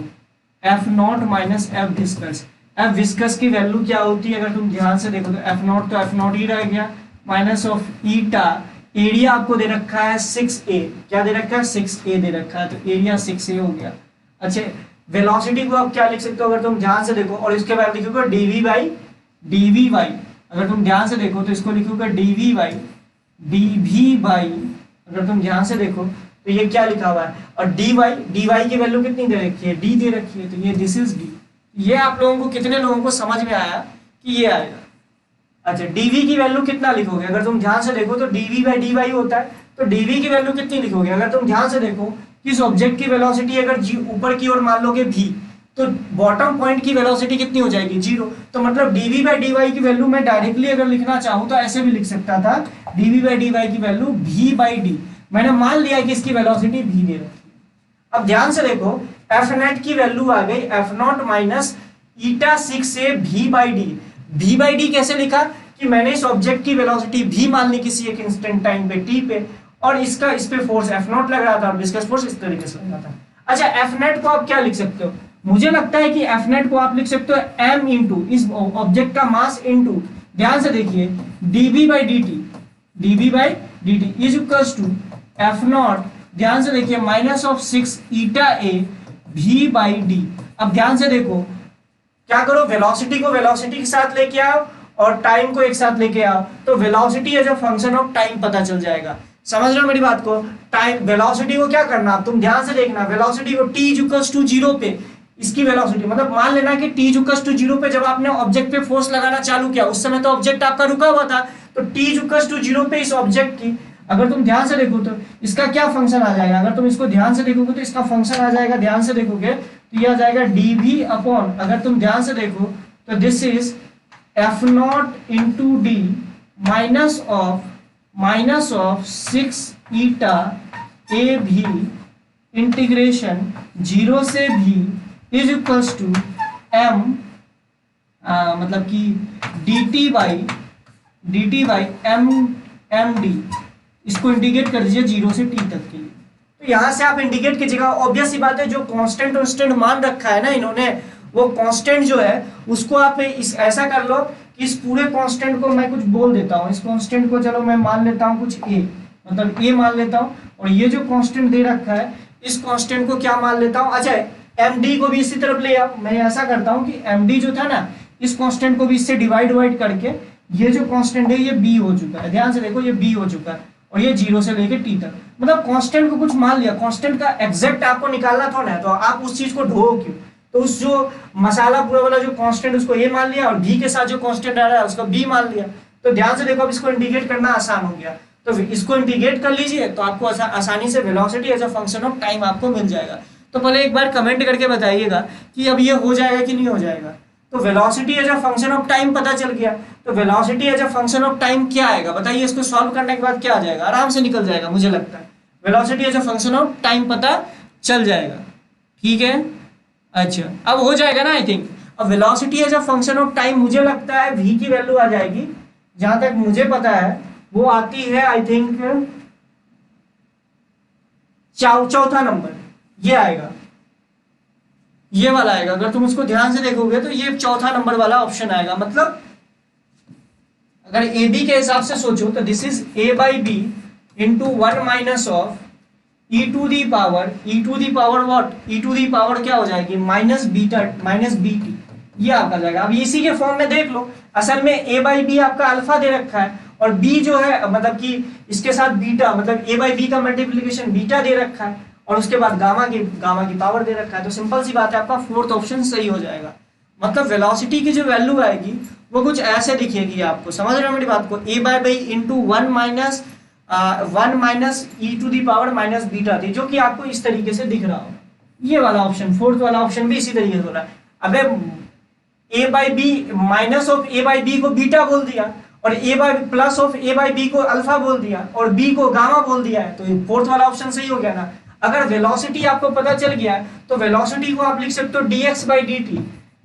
F0 minus F viscous. F viscous की वैल्यू क्या होती है, अगर तुम ध्यान से देखो तो F0 तो F0 ही रह गया, माइनस ऑफ ईटा, एरिया आपको दे रखा है 6a, क्या दे रखा है 6a दे रखा है, तो एरिया 6a हो गया। अच्छा, वेलोसिटी को आप क्या लिख सकते हो, अगर तुम ध्यान से देखो, और इसके बाद लिखोगे dv/dvy, अगर तुम ध्यान से देखो तो इसको लिखोगे dv/dv, अगर तुम ध्यान से देखो तो ये क्या लिखा हुआ है, और dy की वैल्यू कितनी दे रखी है, d दे रखी है, तो ये दिस इज d। ये आप लोगों को, कितने लोगों को समझ में आया कि ये आएगा। अच्छा, dv की वैल्यू कितना लिखोगे, अगर तुम ध्यान से देखो तो dv/dy होता है, तो dv की वैल्यू कितनी लिखोगे, अगर तुम ध्यान से देखो कि इस ऑब्जेक्ट की वेलोसिटी अगर ऊपर की ओर मान लोगे v, तो बॉटम पॉइंट की वेलोसिटी कितनी हो जाएगी, 0। तो मतलब dv/dy की वैल्यू मैं डायरेक्टली अगर लिखना चाहूँ तो ऐसे भी लिख सकता था, dv/dy की वैल्यू v/d, मैंने मान लिया कि इसकी वेलोसिटी v दे रखी है। अब ध्यान से देखो, एफ नेट की वैल्यू आ गई F0 minus eta 6a v/d। v/d कैसे लिखा कि मैंने इस ऑब्जेक्ट की वेलोसिटी v मान ली किसी एक इंस्टेंट टाइम पे t पे, और इसका इस पे फोर्स F0 लग रहा था और विस्कस फोर्स इस तरीके से लग रहा था। अच्छा, F नेट को आप क्या लिख सकते हो, मुझे लगता है कि F नेट को आप लिख सकते हो m इंटू इस ऑब्जेक्ट का मास इंटू, ध्यान से देखिए, dv/dt is equals to F0, ध्यान से देखिए, minus of 6 eta a v/d। अब ध्यान से देखो, क्या करो, वेलोसिटी को वेलोसिटी के साथ लेके आओ और टाइम को एक साथ लेके आओ, तो velocity as a function of time पता चल जाएगा। समझ रहे हो मेरी बात को, टाइम वेलोसिटी को क्या करना, तुम ध्यान से देखना, वेलोसिटी को t इक्वल्स टू 0 पे, इसकी वेलोसिटी मतलब मान लेना कि t इक्वल्स टू 0 पे जब आपने ऑब्जेक्ट पे फोर्स लगाना चालू किया, उस समय तो ऑब्जेक्ट आपका रुका हुआ था, तो t इक्वल्स टू 0 पे इस ऑब्जेक्ट की, अगर तुम ध्यान से देखो तो इसका क्या फंक्शन आ जाएगा, अगर तुम इसको ध्यान से देखोगे तो इसका फंक्शन आ जाएगा, ध्यान से देखोगे तो ये आ जाएगा dv अपॉन, अगर तुम ध्यान से देखो तो this is F0 into d minus of 6 eta a v integration 0 से v is equals to m, मतलब कि dt बाई md, इसको इंटीग्रेट कर दीजिए 0 से t तक के लिए। तो यहाँ से आप इंडिकेट कीजिएगा, ऑब्वियस सी बात है, जो कांस्टेंट मान रखा है ना इन्होंने, वो कांस्टेंट जो है उसको आप इस ऐसा कर लो कि इस पूरे कांस्टेंट को मैं कुछ बोल देता हूँ, इस कांस्टेंट को चलो मैं मान लेता हूँ कुछ a, मतलब a मान लेता हूँ, और ये जो कांस्टेंट दे रखा है इस कांस्टेंट को क्या मान लेता हूँ, अच्छा md को भी इसी तरफ ले आओ, मैं ऐसा करता हूँ कि md जो था ना, इस कांस्टेंट को भी इससे डिवाइड करके, ये जो कांस्टेंट है ये b हो चुका है, ध्यान से देखो ये b हो चुका है, और ये 0 से लेके t तक, मतलब कांस्टेंट को कुछ मान लिया, कांस्टेंट का एग्जैक्ट आपको निकालना था ना, तो आप उस चीज को ढो क्यों, तो उस जो मसाला पूरा वाला जो कांस्टेंट उसको a मान लिया, और v के साथ जो कांस्टेंट आ रहा है उसको b मान लिया। तो ध्यान से देखो, अब इसको इंटीग्रेट करना आसान हो गया, तो इसको इंटीग्रेट कर लीजिए तो आपको आसानी से velocity as a function of time आपको मिल जाएगा। तो पहले एक बार कमेंट करके बताइएगा कि अब ये हो जाएगा कि नहीं हो जाएगा। तो velocity as a function of time पता चल गया, तो velocity as a function of time क्या आएगा बताइए, इसको सॉल्व करने के बाद क्या आ जाएगा, आराम से निकल जाएगा, मुझे लगता है velocity as a function of time पता चल जाएगा। ठीक है, अच्छा अब हो जाएगा ना आई थिंक। अब velocity as a function of time मुझे लगता है v की वैल्यू आ जाएगी, जहां तक मुझे पता है वो आती है आई थिंक चौथा नंबर, ये आएगा, ये वाला आएगा, अगर तुम उसको ध्यान से देखोगे तो ये चौथा नंबर वाला ऑप्शन आएगा। मतलब अगर ए बी के हिसाब से सोचो तो this is a by b into 1 minus of e to the power what, e to the power क्या हो जाएगी माइनस bt, ये आपका जाएगा। अब इसी के फॉर्म में देख लो, असल में a बाई बी आपका अल्फा दे रखा है, और b जो है मतलब कि इसके साथ बीटा, मतलब a बाई बी का मल्टीप्लीकेशन बीटा दे रखा है, और उसके बाद गामा की पावर दे रखा है। तो सिंपल सी बात है, आपका फोर्थ ऑप्शन सही हो जाएगा। मतलब वेलोसिटी की जो वैल्यू आएगी वो कुछ ऐसे दिखेगी आपको, समझ रहे हो मेरी बात को, ए बाय बाई इंटू 1 - e⁻ थी, जो कि आपको इस तरीके से दिख रहा हो। ये वाला ऑप्शन, फोर्थ वाला ऑप्शन भी इसी तरीके से हो रहा है। अबे a by b, minus of a by b को बीटा बोल दिया, और a by plus of a by b को अल्फा बोल दिया, और बी को गामा बोल दिया है, तो ये फोर्थ वाला ऑप्शन सही हो गया ना। अगर वेलोसिटी आपको पता चल गया है तो वेलोसिटी को आप लिख सकते हो dx by D T,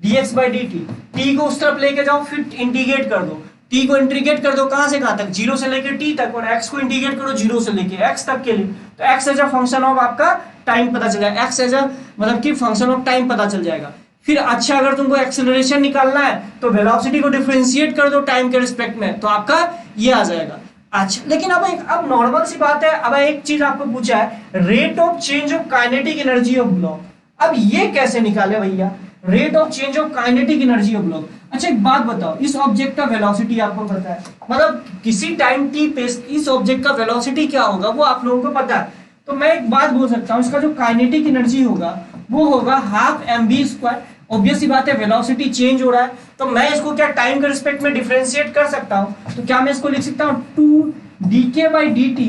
dx by D T. T को उस तरफ लेके जाओ, फिर इंटीग्रेट कर दो, टी को इंटीग्रेट कर दो कहां से कहां तक, 0 से लेके टी तक, और एक्स को इंटीग्रेट करो 0 से लेके एक्स तक के लिए, तो x as a function of आपका टाइम पता चल जाएगा, एक्स एज अ मतलब कि फंक्शन ऑफ टाइम पता चल जाएगा। फिर अच्छा, अगर तुमको एक्सेलरेशन निकालना है तो वेलोसिटी को डिफरेंशिएट कर दो टाइम के रिस्पेक्ट में, तो आपका ये आ जाएगा। अच्छा, लेकिन अब नॉर्मल सी बात है, अब एक चीज आपको पूछा है, rate of change of kinetic energy of block. अब ये कैसे निकाले भैया, rate of change of kinetic energy of block. अच्छा एक बात बताओ, इस ऑब्जेक्ट का वेलोसिटी आपको पता है, मतलब किसी टाइम टी पे इस ऑब्जेक्ट का वेलोसिटी क्या होगा वो आप लोगों को पता है, तो मैं एक बात बोल सकता हूँ, इसका जो काइनेटिक एनर्जी होगा वो होगा हाफ mv²। ऑब्वियस सी बात है, वेलोसिटी चेंज हो रहा है, तो मैं इसको क्या टाइम के रिस्पेक्ट में डिफरेंशिएट कर सकता हूँ, तो क्या मैं इसको लिख सकता हूँ 2dk/dt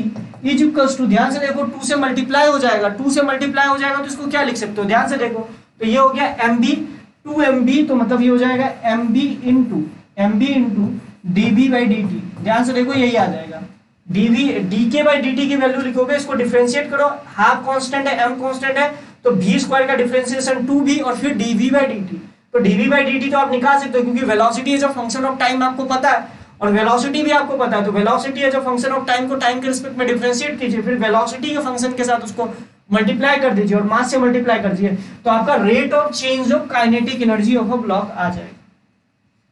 इज इक्वल्स टू, ध्यान से देखो 2 से मल्टीप्लाई हो जाएगा, 2 से मल्टीप्लाई हो जाएगा तो इसको क्या लिख सकते हो, ध्यान से देखो, तो ये हो गया mb, 2mb, तो मतलब ये हो जाएगा mb इंटू db/dt। ध्यान से देखो यही आ जाएगा, dk/dt की वैल्यू लिखोगे, इसको डिफरेंशिएट करो, हाफ कांस्टेंट है, m कांस्टेंट है, तो v² का डिफरेंशिएशन 2v, और फिर dv/dt, तो dv/dt तो आप निकाल सकते हो, क्योंकि velocity as a function of time आपको पता है, और वेलोसिटी भी आपको पता है, तो velocity as a function of time को टाइम के रिस्पेक्ट में डिफरेंशिएट कीजिए, फिर वेलोसिटी के फंक्शन के साथ उसको मल्टीप्लाई कर दीजिए और मास से मल्टीप्लाई कर दीजिए, तो आपका rate of change of kinetic energy of a block आ जाएगा।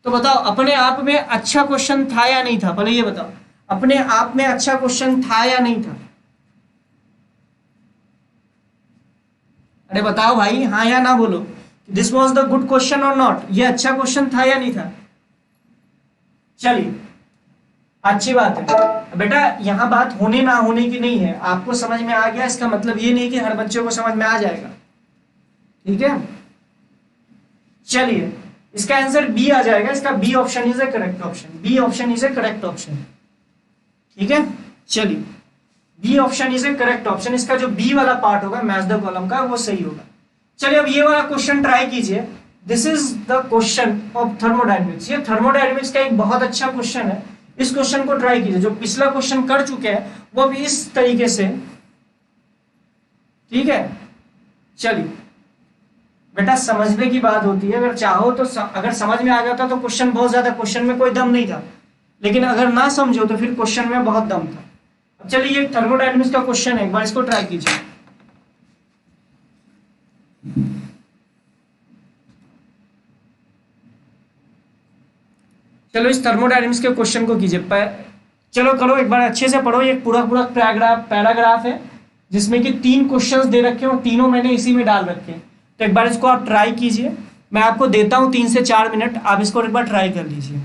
तो बताओ अपने आप में अच्छा क्वेश्चन था या नहीं था, पहले ये बताओ, अपने आप में अच्छा क्वेश्चन था या नहीं था, अरे बताओ भाई, हाँ या ना बोलो, this was the good question और नॉट, ये अच्छा क्वेश्चन था या नहीं था। चलिए अच्छी बात है बेटा, यहाँ बात होने ना होने की नहीं है, आपको समझ में आ गया, इसका मतलब ये नहीं कि हर बच्चे को समझ में आ जाएगा, ठीक है। चलिए इसका आंसर बी आ जाएगा, इसका B option is a correct option, B option is a correct option, ठीक है। चलिए B option is a correct option, इसका जो बी वाला पार्ट होगा मैच द कॉलम का वो सही होगा। चलिए अब ये वाला क्वेश्चन ट्राई कीजिए, this is the question of thermodynamics, ये थर्मोडायनेमिक्स का एक बहुत अच्छा क्वेश्चन है, इस क्वेश्चन को ट्राई कीजिए, जो पिछला क्वेश्चन कर चुके हैं वो भी इस तरीके से, ठीक है। चलिए बेटा समझने की बात होती है, अगर चाहो तो अगर समझ में आ जाता तो क्वेश्चन बहुत ज्यादा, क्वेश्चन में कोई दम नहीं था, लेकिन अगर ना समझो तो फिर क्वेश्चन में बहुत दम था। अब चलिए ये थर्मोडायनेमिक्स का क्वेश्चन है, एक बार इसको ट्राई कीजिए। चलो इस थर्मोडायनेमिक्स के क्वेश्चन को कीजिए, चलो करो एक बार अच्छे से पढ़ो, ये पूरा पूरा पैराग्राफ है जिसमें कि 3 क्वेश्चंस दे रखे हैं और तीनों मैंने इसी में डाल रखे हैं, तो एक बार इसको आप ट्राई कीजिए, मैं आपको देता हूं 3 से 4 मिनट, आप इसको एक बार ट्राई कर लीजिए।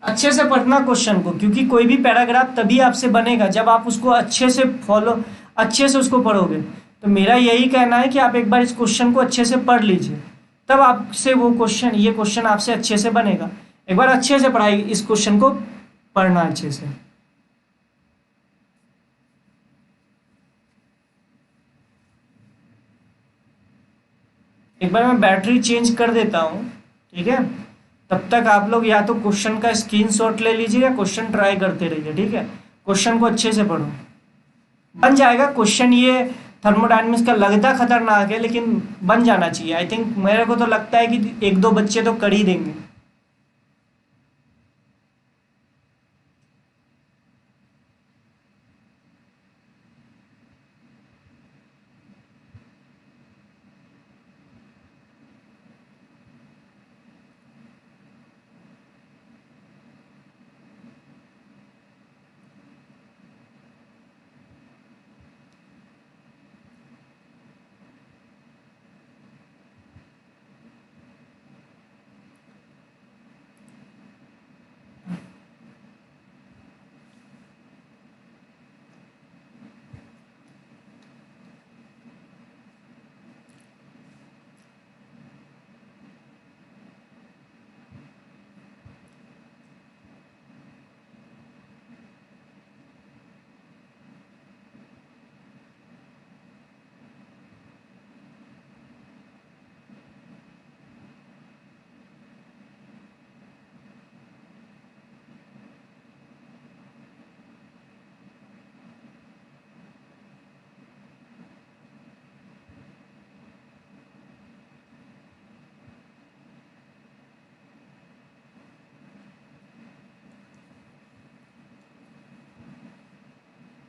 अच्छे से पढ़ना क्वेश्चन को, क्योंकि कोई भी पैराग्राफ तभी आपसे बनेगा जब आप उसको अच्छे से उसको पढ़ोगे, तो मेरा यही कहना है कि आप एक बार इस क्वेश्चन को अच्छे से पढ़ लीजिए, तब आपसे ये क्वेश्चन आपसे अच्छे से बनेगा। एक बार अच्छे से पढ़ाई, इस क्वेश्चन को पढ़ना अच्छे से। एक बार मैं बैटरी चेंज कर देता हूँ, ठीक है, तब तक आप लोग या तो क्वेश्चन का स्क्रीनशॉट ले लीजिए या क्वेश्चन ट्राई करते रहिए, ठीक है। क्वेश्चन को अच्छे से पढ़ो, बन जाएगा क्वेश्चन। ये थर्मोडायनेमिक्स का लगता खतरनाक है लेकिन बन जाना चाहिए, आई थिंक, मेरे को तो लगता है कि 1-2 बच्चे तो कर ही देंगे।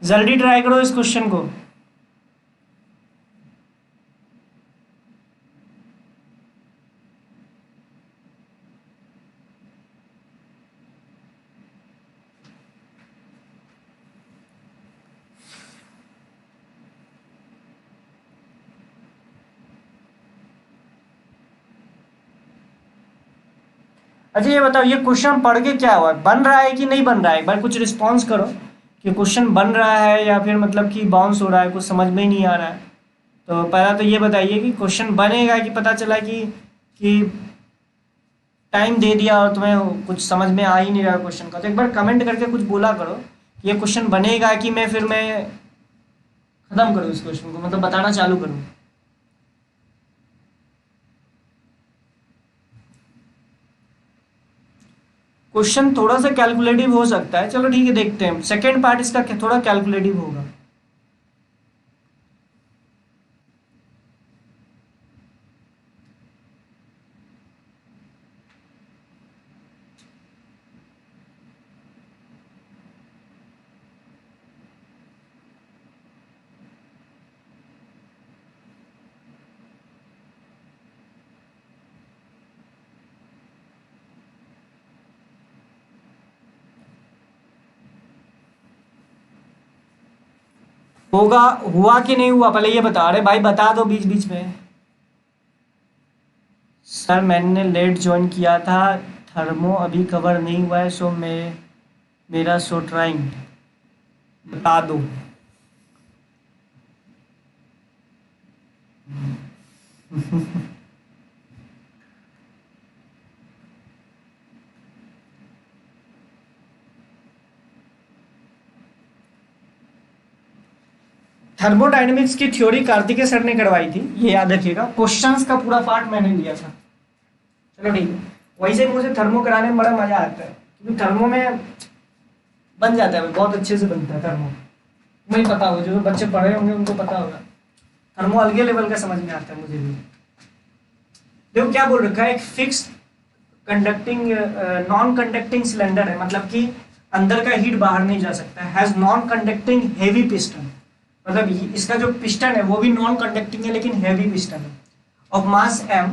जल्दी ट्राई करो इस क्वेश्चन को। अच्छा ये बताओ, ये क्वेश्चन पढ़ के क्या हुआ, बन रहा है कि नहीं बन रहा है? एक बार कुछ रिस्पॉन्स करो कि क्वेश्चन बन रहा है या फिर मतलब कि बाउंस हो रहा है, कुछ समझ में ही नहीं आ रहा है। तो पहला तो ये बताइए कि क्वेश्चन बनेगा कि पता चला कि टाइम दे दिया और तुम्हें कुछ समझ में आ ही नहीं रहा क्वेश्चन का। तो एक बार कमेंट करके कुछ बोला करो कि ये क्वेश्चन बनेगा कि मैं खत्म करूँ इस क्वेश्चन को, मतलब बताना चालू करूँ। क्वेश्चन थोड़ा सा कैलकुलेटिव हो सकता है, चलो ठीक है देखते हैं। सेकेंड पार्ट इसका थोड़ा कैलकुलेटिव होगा। होगा, हुआ कि नहीं हुआ पहले ये बता रहे भाई, बता दो बीच बीच में। सर मैंने लेट ज्वाइन किया था, थर्मो अभी कवर नहीं हुआ है, सो मेरा सो ट्राइंग, बता दो। थर्मोडायनेमिक्स की थ्योरी कार्तिकेय सर ने करवाई थी, ये याद रखिएगा। क्वेश्चंस का पूरा पार्ट मैंने लिया था। चलो ठीक है, वैसे मुझे थर्मो कराने में बड़ा मजा आता है, क्योंकि थर्मो में बन जाता है, बहुत अच्छे से बनता है थर्मो। मुझे पता होगा, जो बच्चे पढ़े होंगे उनको पता होगा, थर्मो अलगे लेवल का समझ में आता है मुझे भी। देखो क्या बोल रखा है, एक fix conducting non conducting cylinder है, मतलब कि अंदर का हीट बाहर नहीं जा सकता है। Has non conducting heavy piston, मतलब इसका जो पिस्टन है वो भी नॉन कंडक्टिंग है लेकिन हैवी पिस्टन है, ऑफ मास m,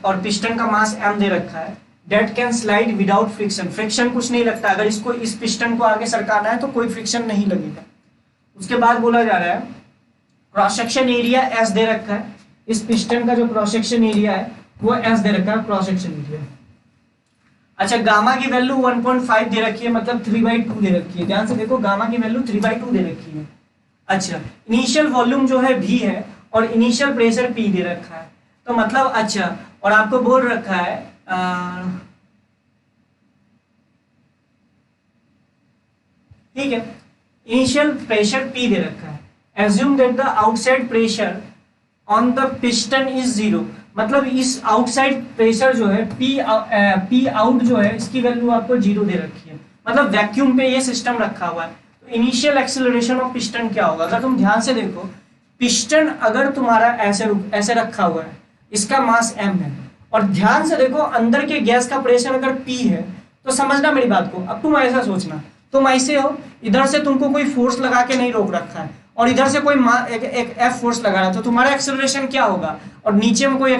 और पिस्टन का मास m दे रखा है। Date can slide without friction, friction कुछ नहीं लगता, अगर इसको इस पिस्टन को आगे सरकाना है तो कोई फ्रिक्शन नहीं लगेगा। उसके बाद बोला जा रहा है क्रॉस सेक्शन एरिया s दे रखा है, इस पिस्टन का जो क्रॉस सेक्शन एरिया है वो s दे रखा है, क्रॉस सेक्शन एरिया। अच्छा गामा की वैल्यू 1.5 दे रखी है, मतलब 3/2 दे रखी है, ध्यान से देखो गामा की वैल्यू 3/2 दे रखी है। अच्छा इनिशियल वॉल्यूम जो है v है और इनिशियल प्रेशर p दे रखा है, तो मतलब अच्छा, और आपको बोल रखा है ठीक है, इनिशियल प्रेशर p दे रखा है। Assume that the outside pressure on the piston is 0, मतलब इस आउटसाइड प्रेशर जो है p आउट जो है इसकी वैल्यू आपको 0 दे रखी है, मतलब वैक्यूम पे ये सिस्टम रखा हुआ है। इनिशियल एक्सेलरेशन ऑफ पिस्टन क्या होगा, अगर तुम ध्यान से देखो, पिस्टन अगर तुम्हारा ऐसे रखा हुआ है, इसका मास m है, और ध्यान से देखो अंदर के गैस का प्रेशर अगर p है, तो समझना मेरी बात को। अब तुम ऐसा सोचना, तुम ऐसे हो, इधर से तुमको कोई फोर्स लगा के नहीं रोक रखा है और इधर से कोई एक F फोर्स लगा रहा है, तो तुम्हारा एक्सेलरेशन क्या होगा, और नीचे में कोई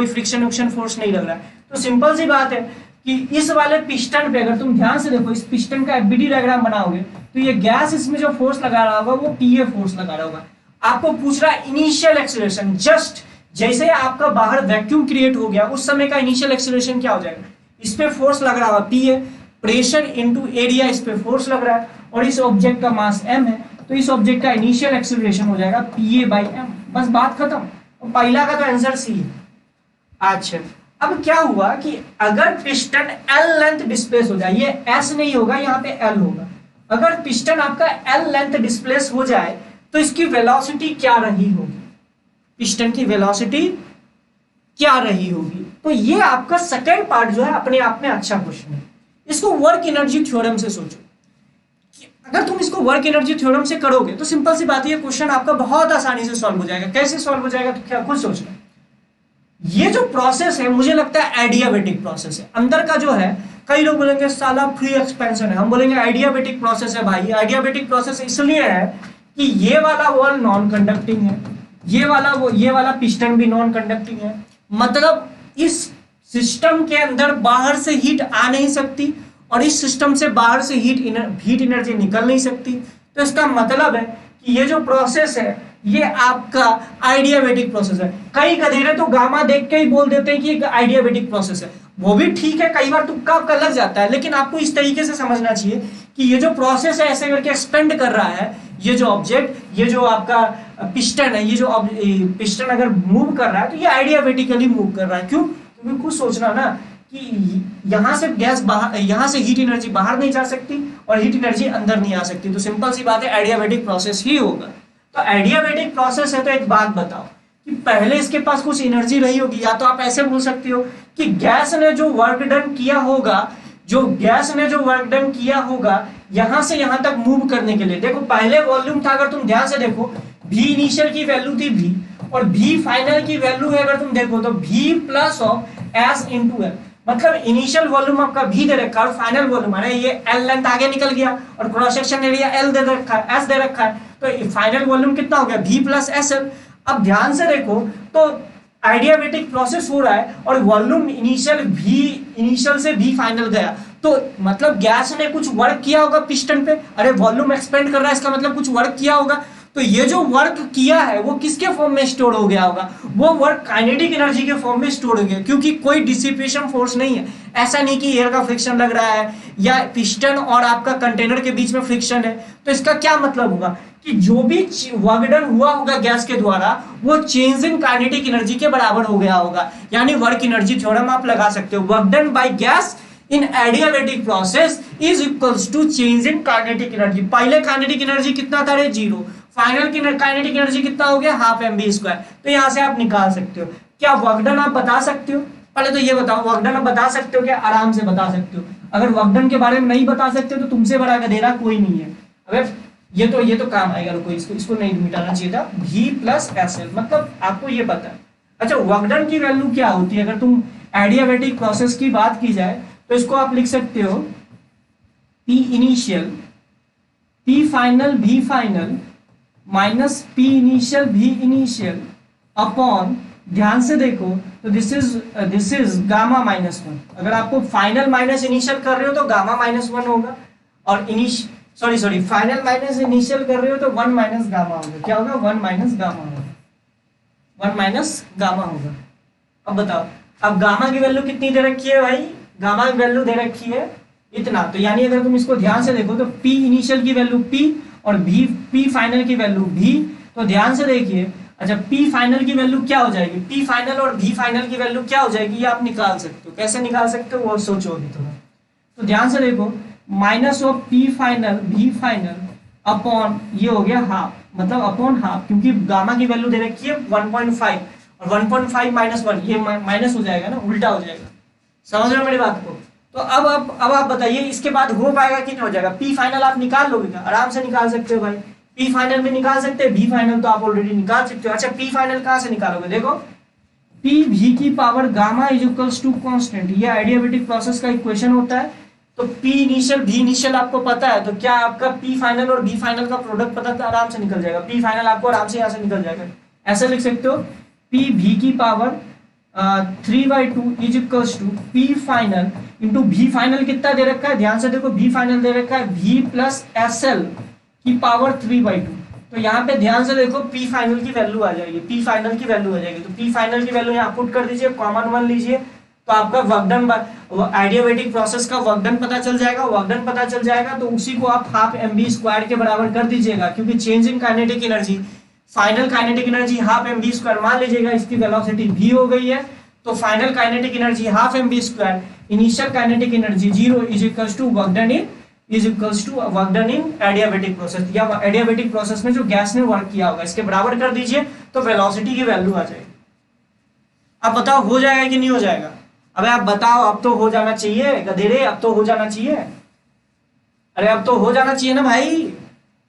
फ्रिक्शन फोर्स नहीं लग रहा है। तो सिंपल सी बात है कि इस वाले पिस्टन पे अगर तुम ध्यान से देखो, इस पिस्टन का एफबीडी डायग्राम बनाओगे तो ये गैस इसमें जो फोर्स लगा रहा होगा वो पीए फोर्स लगा रहा होगा। आपको पूछ रहा है इनिशियल एक्सेलरेशन, जस्ट जैसे आपका बाहर वैक्यूम क्रिएट हो गया उस समय का इनिशियल एक्सेलरेशन क्या हो जाएगा, इस पे फोर्स लग रहा होगा पीए, प्रेशर इनटू एरिया, इस पे फोर्स लग रहा है, और इस ऑब्जेक्ट का मास m है, तो इस ऑब्जेक्ट का इनिशियल एक्सेलरेशन हो जाएगा pa/m, बस बात खत्म। और पहला का तो आंसर सी है। अच्छा अब क्या हुआ कि अगर पिस्टन L लेंथ डिस्प्लेस हो जाए, ये S नहीं होगा, यहाँ पे L होगा, अगर पिस्टन आपका L लेंथ डिस्प्लेस हो जाए तो इसकी वेलोसिटी क्या रही होगी, पिस्टन की वेलोसिटी क्या रही होगी। तो ये आपका सेकेंड पार्ट जो है अपने आप में अच्छा क्वेश्चन है। इसको वर्क एनर्जी थ्योरम से सोचो, अगर तुम इसको वर्क एनर्जी थ्योरम से करोगे तो सिंपल सी बात है, ये क्वेश्चन आपका बहुत आसानी से सॉल्व हो जाएगा। कैसे सॉल्व हो जाएगा तो क्या खुद सोचना। ये जो प्रोसेस है मुझे लगता है एडियाबेटिक प्रोसेस है, अंदर का जो है कई लोग बोलेंगे साला फ्री एक्सपेंशन है, हम बोलेंगे आइडियाबैटिक प्रोसेस है। भाई आइडियाबैटिक प्रोसेस इसलिए है कि ये वाला वॉल नॉन कंडक्टिंग है, ये वाला पिस्टन भी नॉन कंडक्टिंग है, मतलब इस सिस्टम के अंदर बाहर से हीट आ नहीं सकती और इस सिस्टम से बाहर से हीट एनर्जी निकल नहीं सकती। तो इसका मतलब है कि ये जो प्रोसेस है ये आपका आइडियाबैटिक प्रोसेस है। कई गधेरे तो गामा देख के ही बोल देते हैं कि एक आइडियाबैटिक प्रोसेस है, वो भी ठीक है, कई बार तुक्का आपका लग जाता है, लेकिन आपको इस तरीके से समझना चाहिए कि ये जो प्रोसेस है ऐसे करके एक्सपेंड कर रहा है, ये जो ऑब्जेक्ट, ये जो आपका पिस्टन है, ये जो पिस्टन अगर मूव कर रहा है तो ये आइडियाबैटिकली मूव कर रहा है। क्यों? क्योंकि खुद सोचना ना कि यहाँ से गैस बाहर, यहाँ से हीट एनर्जी बाहर नहीं जा सकती और हीट एनर्जी अंदर नहीं आ सकती, तो सिंपल सी बात है आइडियाबैटिक प्रोसेस ही होगा। तो आइडियाबैटिक प्रोसेस है तो एक बात बताओ कि पहले इसके पास कुछ एनर्जी रही होगी, या तो आप ऐसे बोल सकते हो कि गैस ने जो वर्क डन किया होगा, यहां से यहां तक मूव करने के लिए। देखो पहले वॉल्यूम था, अगर तुम ध्यान से देखो, v इनिशियल की वैल्यू थी v और v फाइनल की वैल्यू है अगर तुम देखो तो v plus of s into L, मतलब इनिशियल वॉल्यूम आपका v दे रखा है और फाइनल वॉल्यूम है ये l लेंथ आगे निकल गया और क्रॉस सेक्शन एरिया l दे रखा है, s दे रखा है, तो फाइनल वॉल्यूम कितना हो गया v प्लस एस एल। अब ध्यान से देखो तो आइडियाबैटिक प्रोसेस हो रहा है और वॉल्यूम इनिशियल से v फाइनल गया, तो मतलब गैस ने कुछ वर्क किया होगा पिस्टन पे। अरे वॉल्यूम एक्सपेंड कर रहा है, इसका मतलब कुछ वर्क किया होगा। तो ये जो वर्क किया है वो किसके फॉर्म में स्टोर हो गया होगा? वो वर्क काइनेटिक एनर्जी के फॉर्म में स्टोर हो गया, क्योंकि कोई डिसिपेशन फोर्स नहीं है। ऐसा नहीं कि एयर का फ्रिक्शन लग रहा है या पिस्टन और आपका कंटेनर के बीच में फ्रिक्शन है। तो इसका क्या मतलब होगा कि जो भी वर्क डन हुआ होगा गैस के द्वारा वो चेंज इन काइनेटिक एनर्जी के बराबर हो गया होगा, यानी वर्क एनर्जी थ्योरम आप लगा सकते हो। Work done by gas in adiabatic process is equals to change in kinetic energy. पहले काइनेटिक एनर्जी कितना था? 0। फाइनल की काइनेटिक एनर्जी कितना हो गया? Half mv²। तो यहां से आप निकाल सकते हो। क्या वर्क डन आप बता सकते हो? पहले तो ये बताओ, वर्क डन आप बता सकते हो क्या? आराम से बता सकते हो। अगर वर्क डन के बारे में नहीं बता सकते तो तुमसे बड़ा गधेरा कोई नहीं है। अबे ये तो काम आएगा, रुको इसको नहीं मिटाना चाहिए था। v प्लस एस एल, मतलब आपको ये पता है। अच्छा, वर्क डन की वैल्यू क्या होती है? अगर तुम एडियाबैटिक प्रोसेस की बात की जाए तो इसको आप लिख सकते हो P initial P final V final minus P initial V initial upon, ध्यान से देखो तो दिस इज गामा माइनस 1। अगर आपको फाइनल माइनस इनिशियल कर रहे हो तो गामा माइनस 1 होगा, और सॉरी फाइनल माइनस इनिशियल कर रहे हो तो 1 माइनस गामा होगा। क्या होगा? 1 माइनस गामा होगा, 1 माइनस गामा होगा। अब बताओ, अब गामा की वैल्यू कितनी दे रखी है भाई? गामा की वैल्यू दे रखी है इतना, तो यानी अगर तुम इसको ध्यान से देखो तो P इनिशियल की वैल्यू P और P फाइनल की वैल्यू V। तो ध्यान से देखिए, अच्छा P फाइनल की वैल्यू क्या हो जाएगी? P फाइनल और V फाइनल की वैल्यू क्या हो जाएगी? ये आप निकाल सकते हो। कैसे निकाल सकते हो वो सोचो अभी थोड़ा। तो ध्यान से देखो, minus of P final V final upon ये हो गया हाफ, मतलब अपॉन हाफ, क्योंकि गामा की वैल्यू दे रखी है 1.5 और 1.5 माइनस 1 ये माइनस हो जाएगा ना, उल्टा हो जाएगा। समझ रहे हो मेरी बात को? तो अब आप बताइए इसके बाद हो पाएगा कि नहीं हो जाएगा? P फाइनल आप निकाल लोगे क्या? आराम से निकाल सकते हो भाई। P फाइनल भी निकाल सकते हैं, V फाइनल तो आप ऑलरेडी निकाल सकते हो। अच्छा, P फाइनल कहाँ से निकालोगे? देखो P V की power gamma is equals to constant, ये आइडियाबैटिक प्रोसेस का इक्वेशन होता है। तो P इनिशियल V इनिशियल आपको पता है, तो क्या आपका P फाइनल और V फाइनल का प्रोडक्ट पता था? आराम से निकल जाएगा। P फाइनल आपको आराम से यहाँ से निकल जाएगा। ऐसे लिख सकते हो P V की power 3/2 is equals to P final into V final कितना दे रखा है? ध्यान से देखो, V फाइनल दे रखा है V प्लस एस एल की पावर 3/2। तो यहाँ पे ध्यान से देखो P फाइनल की वैल्यू आ जाएगी, P फाइनल की वैल्यू आ जाएगी। तो P फाइनल की वैल्यू यहाँ पुट कर दीजिए, कॉमन 1 लीजिए, तो आपका वर्क डन, आइडियाबैटिक प्रोसेस का वर्क डन पता चल जाएगा। वर्क डन पता चल जाएगा तो उसी को आप हाफ mv² के बराबर कर दीजिएगा, क्योंकि change in kinetic energy, final kinetic energy half mv², मान लीजिएगा इसकी वेलोसिटी v हो गई है, तो final kinetic energy half mv², initial kinetic energy 0 is equals to work done in adiabatic process, या एडियाबैटिक प्रोसेस में जो गैस ने वर्क किया होगा इसके बराबर कर दीजिए, तो वेलोसिटी की वैल्यू आ जाएगी। अब बताओ हो जाएगा कि नहीं हो जाएगा? अबे आप बताओ, अब तो हो जाना चाहिए गधेरे, अब तो हो जाना चाहिए। अरे अब तो हो जाना चाहिए ना भाई,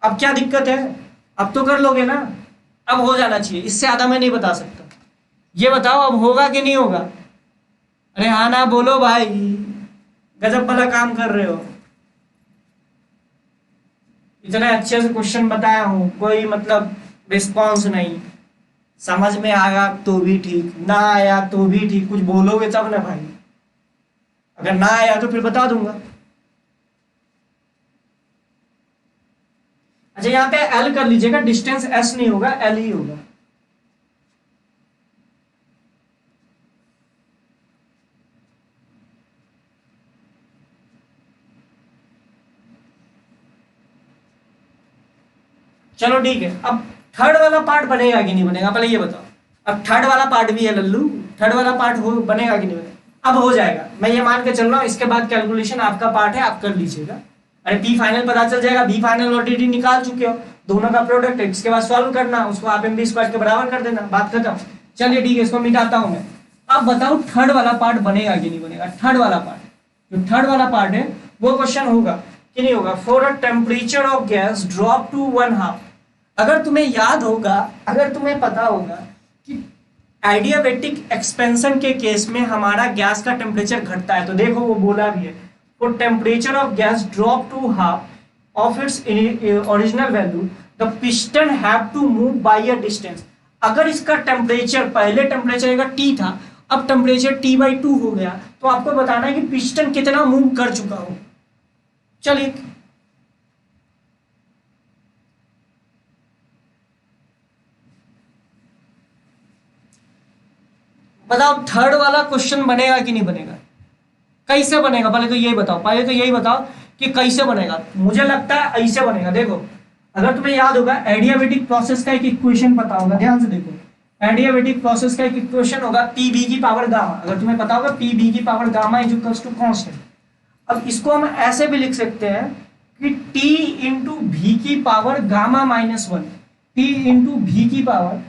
अब क्या दिक्कत है? अब तो कर लोगे ना, अब हो जाना चाहिए, इससे ज्यादा मैं नहीं बता सकता। ये बताओ अब होगा कि नहीं होगा? अरे हाँ ना बोलो भाई, गजब वाला काम कर रहे हो। इतने अच्छे से क्वेश्चन बताया हूं, कोई मतलब रिस्पॉन्स नहीं। समझ में आया तो भी ठीक, ना आया तो भी ठीक, कुछ बोलोगे तब ना भाई। अगर ना आया तो फिर बता दूंगा। अच्छा यहाँ पे एल कर लीजिएगा, डिस्टेंस एस नहीं होगा, एल ही होगा। चलो ठीक है, अब थर्ड वाला पार्ट बनेगा कि नहीं बनेगा पहले ये बताओ। अब थर्ड वाला पार्ट भी है लल्लू, थर्ड वाला पार्ट हो बनेगा कि नहीं बनेगा। अब हो जाएगा, मैं ये मान के चल रहा हूँ, इसके बाद कैलकुलेशन आपका पार्ट है, आप कर लीजिएगा। अरे पी फाइनल पता चल जाएगा, बी फाइनल ऑलरेडी निकाल चुके हो, दोनों का प्रोडक्ट है, इसके बाद सॉल्व करना, उसको आप एम बी स्क्वायर के बराबर कर देना, बात खत्म। चलिए ठीक है, इसको मिटाता हूं मैं। अब बताओ थर्ड वाला पार्ट बनेगा कि नहीं बनेगा। थर्ड वाला पार्ट, जो थर्ड वाला पार्ट है वो क्वेश्चन होगा कि नहीं होगा। For a temperature of gas drop to 1/2। अगर तुम्हें याद होगा, अगर तुम्हें पता होगा कि एडियाबेटिक एक्सपेंशन के केस में हमारा गैस का टेम्परेचर घटता है, तो देखो वो बोला भी है, for temperature of gas drop to half of its original value the piston have to move by a distance. अगर इसका टेम्परेचर पहले टेम्परेचर का टी था, अब टेम्परेचर T/2 हो गया, तो आपको बताना है कि पिस्टन कितना मूव कर चुका हो। चलिए बताओ थर्ड वाला क्वेश्चन बनेगा कि नहीं बनेगा, कैसे बनेगा पहले तो यही बताओ, पहले तो यही बताओ कि कैसे बनेगा। मुझे लगता है ऐसे बनेगा। देखो अगर तुम्हें याद होगा, एडियाबेटिक प्रोसेस का एक इक्वेशन पता होगा, ध्यान से देखो, एडियाबेटिक प्रोसेस का एक इक्वेशन होगा पी बी की पावर गामा। अगर तुम्हें पता होगा पी बी की power gamma is equals to constant. अब इसको हम ऐसे भी लिख सकते हैं कि टी इंटू भी की power gamma -1, T into V की पावर,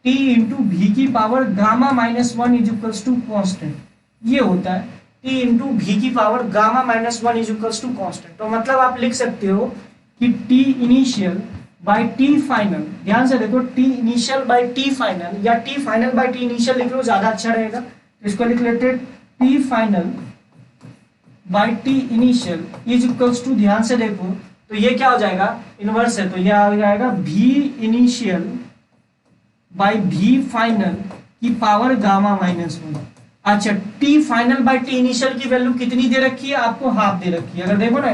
टी इंटू भी की power gamma -1 is equals to constant. ये होता है टी इंटू भी की power gamma -1 is equals to constant. तो मतलब आप लिख सकते हो कि T initial by T final, ध्यान से देखो, T initial by T final या T final by T initial लिख लो, ज्यादा अच्छा रहेगा। तो इसको लिख लेते T final by T initial is equals to, ध्यान से देखो तो ये क्या हो जाएगा, इनवर्स है, तो ये आ जाएगा भी इनिशियल बाई भी फाइनल की पावर गामा -1। अच्छा T final by T initial की वैल्यू कितनी दे रखी है आपको, हाफ दे रखी है। अगर देखो ना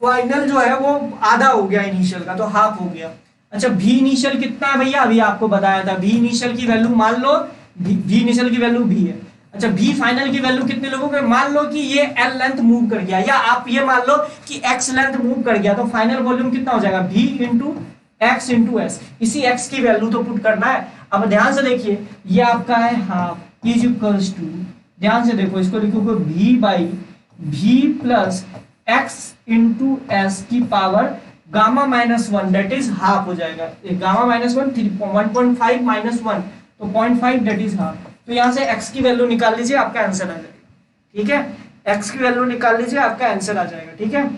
फाइनल जो है वो आधा हो गया इनिशियल का, तो हाफ हो गया। अच्छा भी इनिशियल कितना है भैया, अभी आपको बताया था, भी इनिशियल की वैल्यू मान लो, भी इनिशियल की वैल्यू भी है। अच्छा भी फाइनल की वैल्यू कितने लोगों के, मान लो कि ये एल लेंथ मूव कर गया, या आप ये मान लो कि एक्स लेंथ मूव कर गया, तो फाइनल वॉल्यूम कितना हो जाएगा, भी इंटू एक्स इंटू एस। इसी एक्स की वैल्यू तो पुट करना है। अब ध्यान से देखिए, ये आपका है हाफ इज इक्वल्स टू, ध्यान से देखो इसको लिखोगे भी बाई भी प्लस एक्स इंटू एस की power gamma -1 that is half हो जाएगा। गामा -1 1.5 -1 तो 0.5 दैट इज हाफ। तो यहां से x की वैल्यू निकाल लीजिए, आपका आंसर आ जाएगा। ठीक है, x की वैल्यू निकाल लीजिए, आपका आंसर आ जाएगा। ठीक है,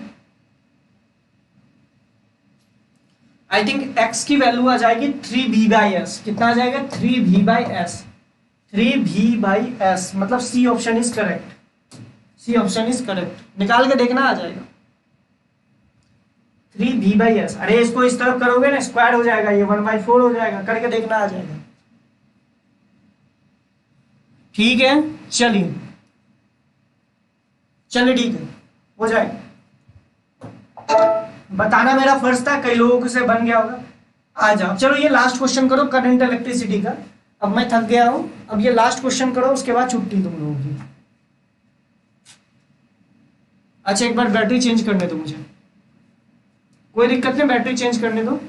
आई थिंक x की वैल्यू आ जाएगी 3v/s। कितना आ जाएगा, 3v/s, 3v/s, मतलब C option is correct, C option is correct, निकाल के देखना आ जाएगा 3v/s। अरे इसको इस तरफ करोगे ना स्क्वायर हो जाएगा, ये 1/4 हो जाएगा, करके देखना आ जाएगा। ठीक है चलिए, चलिए ठीक है, हो जाएगा। बताना मेरा फर्ज था, कई लोगों से बन गया होगा। आ जाओ, चलो ये लास्ट क्वेश्चन करो करंट इलेक्ट्रिसिटी का। अब मैं थक गया हूं, अब ये लास्ट क्वेश्चन करो, उसके बाद छुट्टी तुम लोगों की। अच्छा एक बार बैटरी चेंज करने दो मुझे, कोई दिक्कत नहीं, बैटरी चेंज करने दो।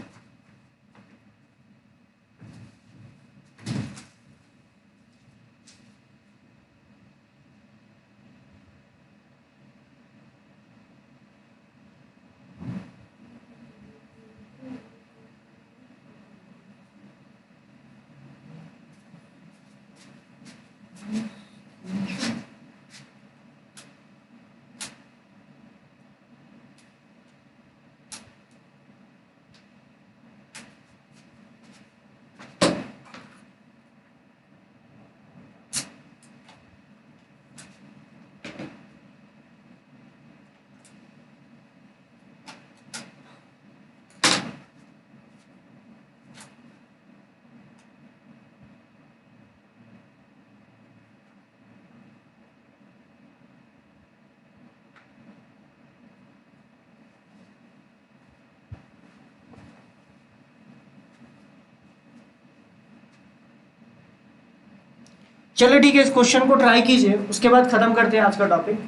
चलिए ठीक है, इस क्वेश्चन को ट्राई कीजिए, उसके बाद खत्म करते हैं आज का टॉपिक।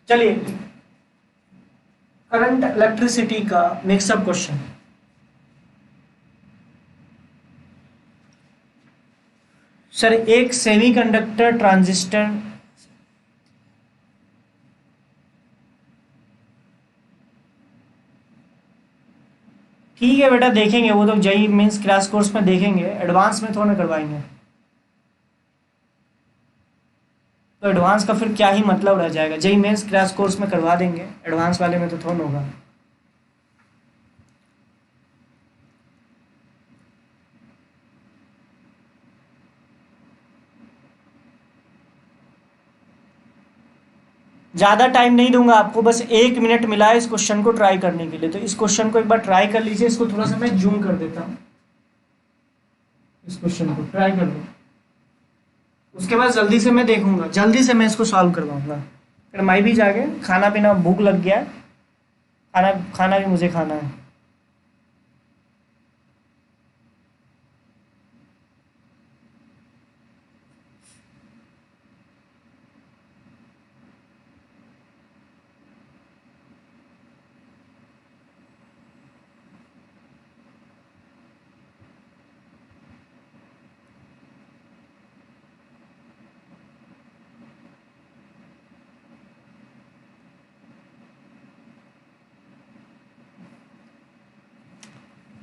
चलिए, करंट इलेक्ट्रिसिटी का मिक्सअप क्वेश्चन। सर, एक सेमीकंडक्टर ट्रांजिस्टर ठीक है बेटा, देखेंगे वो तो जेई मीन्स क्रैश कोर्स में देखेंगे, एडवांस में थोड़ा करवाएंगे। तो एडवांस का फिर क्या ही मतलब रह जाएगा, जेई मेंस क्रैश कोर्स में करवा देंगे, एडवांस वाले में तो थोड़ा होगा। ज़्यादा टाइम नहीं दूंगा आपको, बस 1 मिनट मिला है इस क्वेश्चन को ट्राई करने के लिए, तो इस क्वेश्चन को एक बार ट्राई कर लीजिए। इसको थोड़ा सा मैं जूम कर देता हूँ, इस क्वेश्चन को ट्राई कर लो, उसके बाद जल्दी से मैं देखूंगा, जल्दी से मैं इसको सॉल्व करवाऊंगा। फिर मैं भी जाके खाना पीना, भूख लग गया है, खाना खाना भी मुझे खाना है।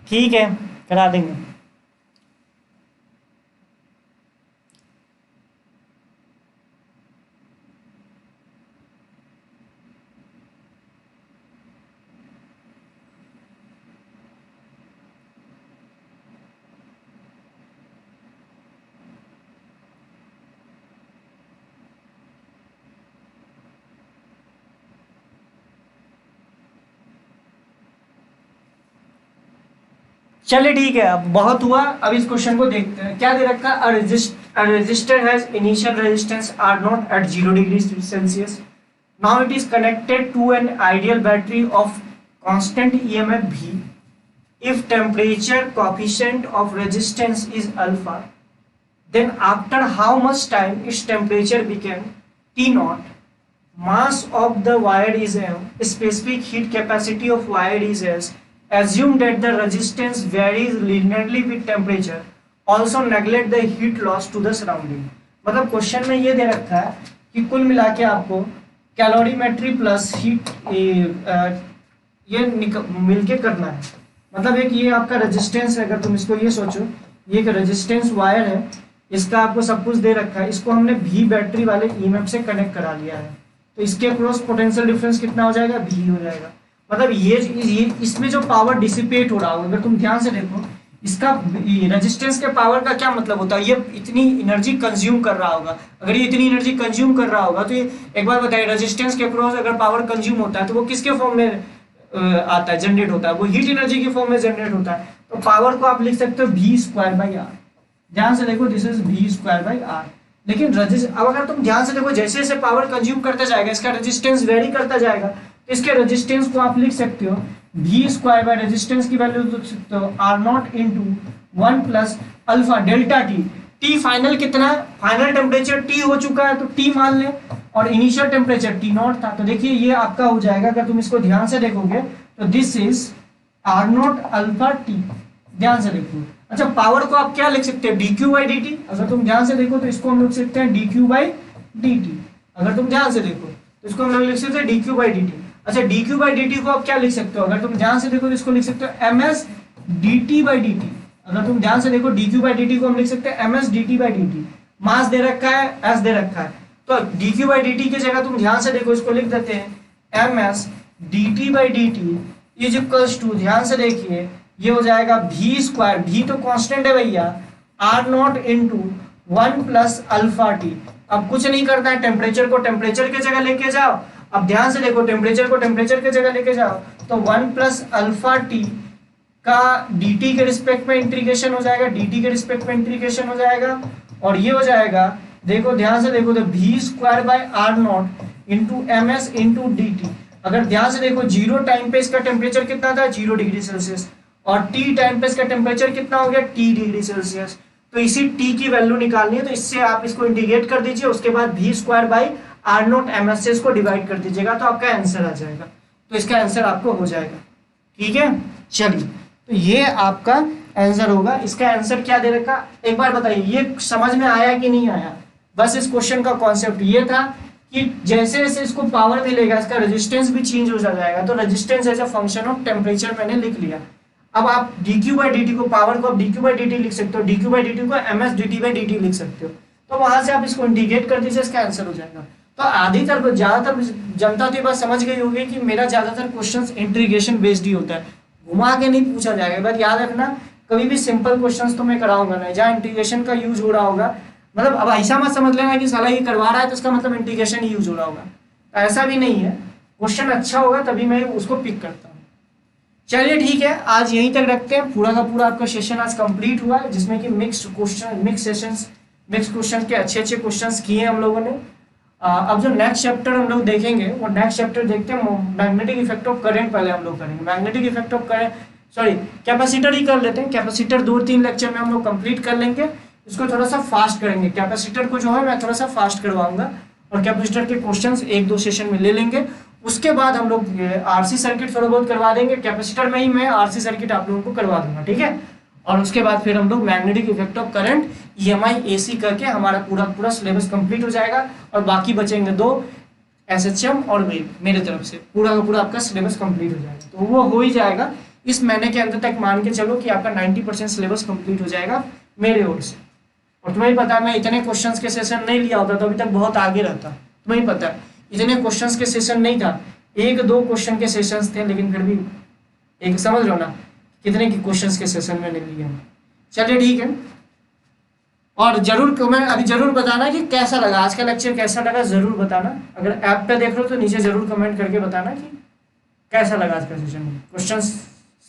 ठीक है, करा देंगे। चलिए ठीक है, अब बहुत हुआ, अब इस क्वेश्चन को देखते हैं। क्या दे रखा है, a resistor has initial resistance R0 at 0 degrees Celsius. Now it is connected to an ideal battery of constant EMF V. If temperature coefficient of resistance is alpha, then after how much time its temperature became T0, mass of the wire is M, specific heat capacity of wire is S. Assume that the resistance varies linearly with temperature. Also neglect the heat loss to the surrounding. मतलब question में ये दे रखा है कि कुल मिला के आपको कैलोरीमेट्री प्लस हीट ये मिलके करना है। मतलब एक ये आपका रेजिस्टेंस है, अगर तुम इसको ये सोचो, ये एक रेजिस्टेंस वायर है, इसका आपको सब कुछ दे रखा है, इसको हमने भी बैटरी वाले ईएमएफ से कनेक्ट करा लिया है, तो इसके क्रॉस पोटेंशियल डिफरेंस कितना हो जाएगा, भी हो जाएगा। मतलब ये इसमें जो पावर डिसिपेट हो रहा होगा, अगर तुम ध्यान से देखो, इसका रेजिस्टेंस के पावर का क्या मतलब होता है, ये इतनी एनर्जी कंज्यूम कर रहा होगा। अगर ये इतनी एनर्जी कंज्यूम कर रहा होगा तो ये एक बार बताइए, रेजिस्टेंस के क्रॉस अगर पावर कंज्यूम होता है तो वो किसके फॉर्म में आता है, जनरेट होता है, वो हीट एनर्जी के फॉर्म में जनरेट होता है। तो पावर को आप लिख सकते हो v²/r। ध्यान से देखो, दिस इज v²/r। लेकिन अब अगर तुम ध्यान से देखो, जैसे जैसे पावर कंज्यूम करता जाएगा, इसका रेजिस्टेंस वेरी करता जाएगा, तो इसके रेजिस्टेंस को आप लिख सकते हो v² रेजिस्टेंस की वैल्यू लिख सकते हो R0 × 1 + alpha delta T. T final कितना, फाइनल टेम्परेचर टी हो चुका है तो टी मान लें, और इनिशियल टेम्परेचर T0 था, तो देखिए ये आपका हो जाएगा, अगर तुम इसको ध्यान से देखोगे तो this is R0 alpha T. ध्यान से देखो, अच्छा पावर को आप क्या लिख सकते हैं, dQ/dt। अगर तुम ध्यान से देखो तो इसको हम लिख सकते हैं dQ/dt। अगर तुम ध्यान से देखो तो इसको हम लोग लिख सकते हैं dQ/dt। अच्छा dQ/dt को आप क्या लिख सकते हो, अगर तुम ध्यान से देखो तो इसको लिख सकते हो ms dt/dt। अगर तुम ध्यान से देखो dQ/dt को हम लिख सकते हैं ms dt/dt। मास दे रखा है, s दे रखा है, तो dQ/dt की जगह तुम ध्यान से देखो, इसको लिख देते हैं ms dt/dt is equals to, ध्यान से देखिए ये हो जाएगा v², v तो कांस्टेंट है भैया, R0 × 1 + अल्फा टी। अब कुछ नहीं करना है, टेम्परेचर को टेम्परेचर की जगह लेके जाओ। अब ध्यान से देखो, टेम्परेचर को टेम्परेचर की जगह लेके जाओ तो 1 + अल्फा टी का dt के रिस्पेक्ट में इंटीग्रेशन हो जाएगा, dt के रिस्पेक्ट में इंटीग्रेशन हो जाएगा, और ये हो जाएगा, देखो ध्यान से देखो तो v²/R0 × ms × dt। अगर ध्यान से देखो, 0 टाइम पे इसका टेम्परेचर कितना था, 0 डिग्री सेल्सियस, और t टाइम पे इसका टेम्परेचर कितना हो गया, t डिग्री सेल्सियस। तो इसी टी की वैल्यू निकालनी है, तो इससे आप इसको इंटीग्रेट कर दीजिए, उसके बाद v square by r naught m s से इसको डिवाइड कर दीजिएगा, तो आपका आंसर आ जाएगा। तो इसका आंसर आपको हो जाएगा। ठीक है, चलिए, तो ये आपका आंसर होगा। इसका आंसर क्या दे रखा, एक बार बताइए, ये समझ में आया कि नहीं आया? बस इस क्वेश्चन का कॉन्सेप्ट ये था कि जैसे जैसे इसको पावर मिलेगा इसका रेजिस्टेंस भी चेंज हो जाएगा, तो resistance as a function of temperature मैंने लिख लिया। अब आप dq बाई डी को, पावर को आप dq बाई dt लिख सकते हो, dq बाई dt को ms dt बाई dt लिख सकते हो, तो वहां से आप इसको इंटीग्रेट कर दीजिए, इसका आंसर हो जाएगा। तो आधीतर ज्यादातर जनता तो ये बात समझ गई होगी कि मेरा ज्यादातर क्वेश्चंस इंटीग्रेशन बेस्ड ही होता है, घुमा के नहीं पूछा जाएगा। बट याद रखना, कभी भी सिंपल क्वेश्चंस तो मैं कराऊंगा नहीं जहाँ इंटीग्रेशन का यूज हो रहा होगा। मतलब अब ऐसा मत समझ लेना कि साला ये करवा रहा है तो इसका मतलब इंटीग्रेशन ही यूज हो रहा होगा, ऐसा भी नहीं है। क्वेश्चन अच्छा होगा तभी मैं उसको पिक करता हूँ। चलिए ठीक है, आज यहीं तक रखते हैं। पूरा का पूरा आपका सेशन आज कंप्लीट हुआ है, जिसमें कि मिक्स क्वेश्चन के अच्छे अच्छे क्वेश्चंस किए हम लोगों ने। अब जो नेक्स्ट चैप्टर हम लोग देखेंगे, वो नेक्स्ट चैप्टर देखते हैं मैग्नेटिक इफेक्ट ऑफ करंट। पहले हम लोग करेंगे magnetic effect of current, sorry capacitor ही कर लेते हैं। कैपेसिटर 2-3 लेक्चर में हम लोग कंप्लीट कर लेंगे, इसको थोड़ा सा फास्ट करेंगे। कैपेसिटर को जो है मैं थोड़ा सा फास्ट करवाऊंगा, और कैपेसिटर के क्वेश्चंस 1-2 सेशन में ले लेंगे। उसके बाद हम लोग आरसी सर्किट थोड़ा बहुत करवा देंगे, कैपेसिटर में ही मैं आरसी सर्किट आप लोगों को करवा दूंगा, ठीक है। और उसके बाद फिर हम लोग magnetic effect of current, EMI, AC करके हमारा पूरा सिलेबस कंप्लीट हो जाएगा। और बाकी बचेंगे 2 SHM और वेव, मेरे तरफ से पूरा का पूरा आपका सिलेबस कंप्लीट हो जाएगा। तो वो हो ही जाएगा इस महीने के अंत तक, मान के चलो कि आपका 90% सिलेबस कंप्लीट हो जाएगा मेरे ओर से। और तुम्हें पता है, मैं इतने क्वेश्चंस के सेशन नहीं लिया होता तो अभी तक बहुत आगे रहता। तुम्हें पता है, इतने क्वेश्चंस के सेशन नहीं था, 1-2 क्वेश्चन के सेशंस थे, लेकिन फिर भी एक समझ लो ना कितने के क्वेश्चंस के सेशन मैंने लिए हैं। चलिए ठीक है, और जरूर कमेंट अभी जरूर बताना कि कैसा लगा आज का लेक्चर, कैसा लगा जरूर बताना। अगर ऐप पे देख रहे हो तो नीचे जरूर कमेंट करके बताना कि कैसा लगा आज का सेशन। क्वेश्चंस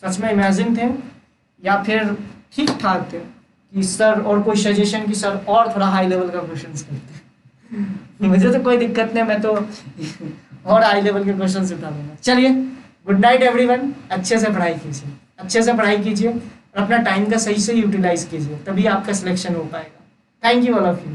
सच में इमेजिन थे या फिर ठीक ठाक थे, कि सर और कोई सजेशन कि सर और थोड़ा हाई लेवल का क्वेश्चंस करते मुझे तो कोई दिक्कत नहीं, मैं तो और हाई लेवल के क्वेश्चन उठा लूंगा। चलिए, गुड नाइट एवरीवन। अच्छे से पढ़ाई कीजिए, अच्छे से पढ़ाई कीजिए, और अपना टाइम का सही से यूटिलाइज कीजिए, तभी आपका सिलेक्शन हो पाएगा। Thank you all of you.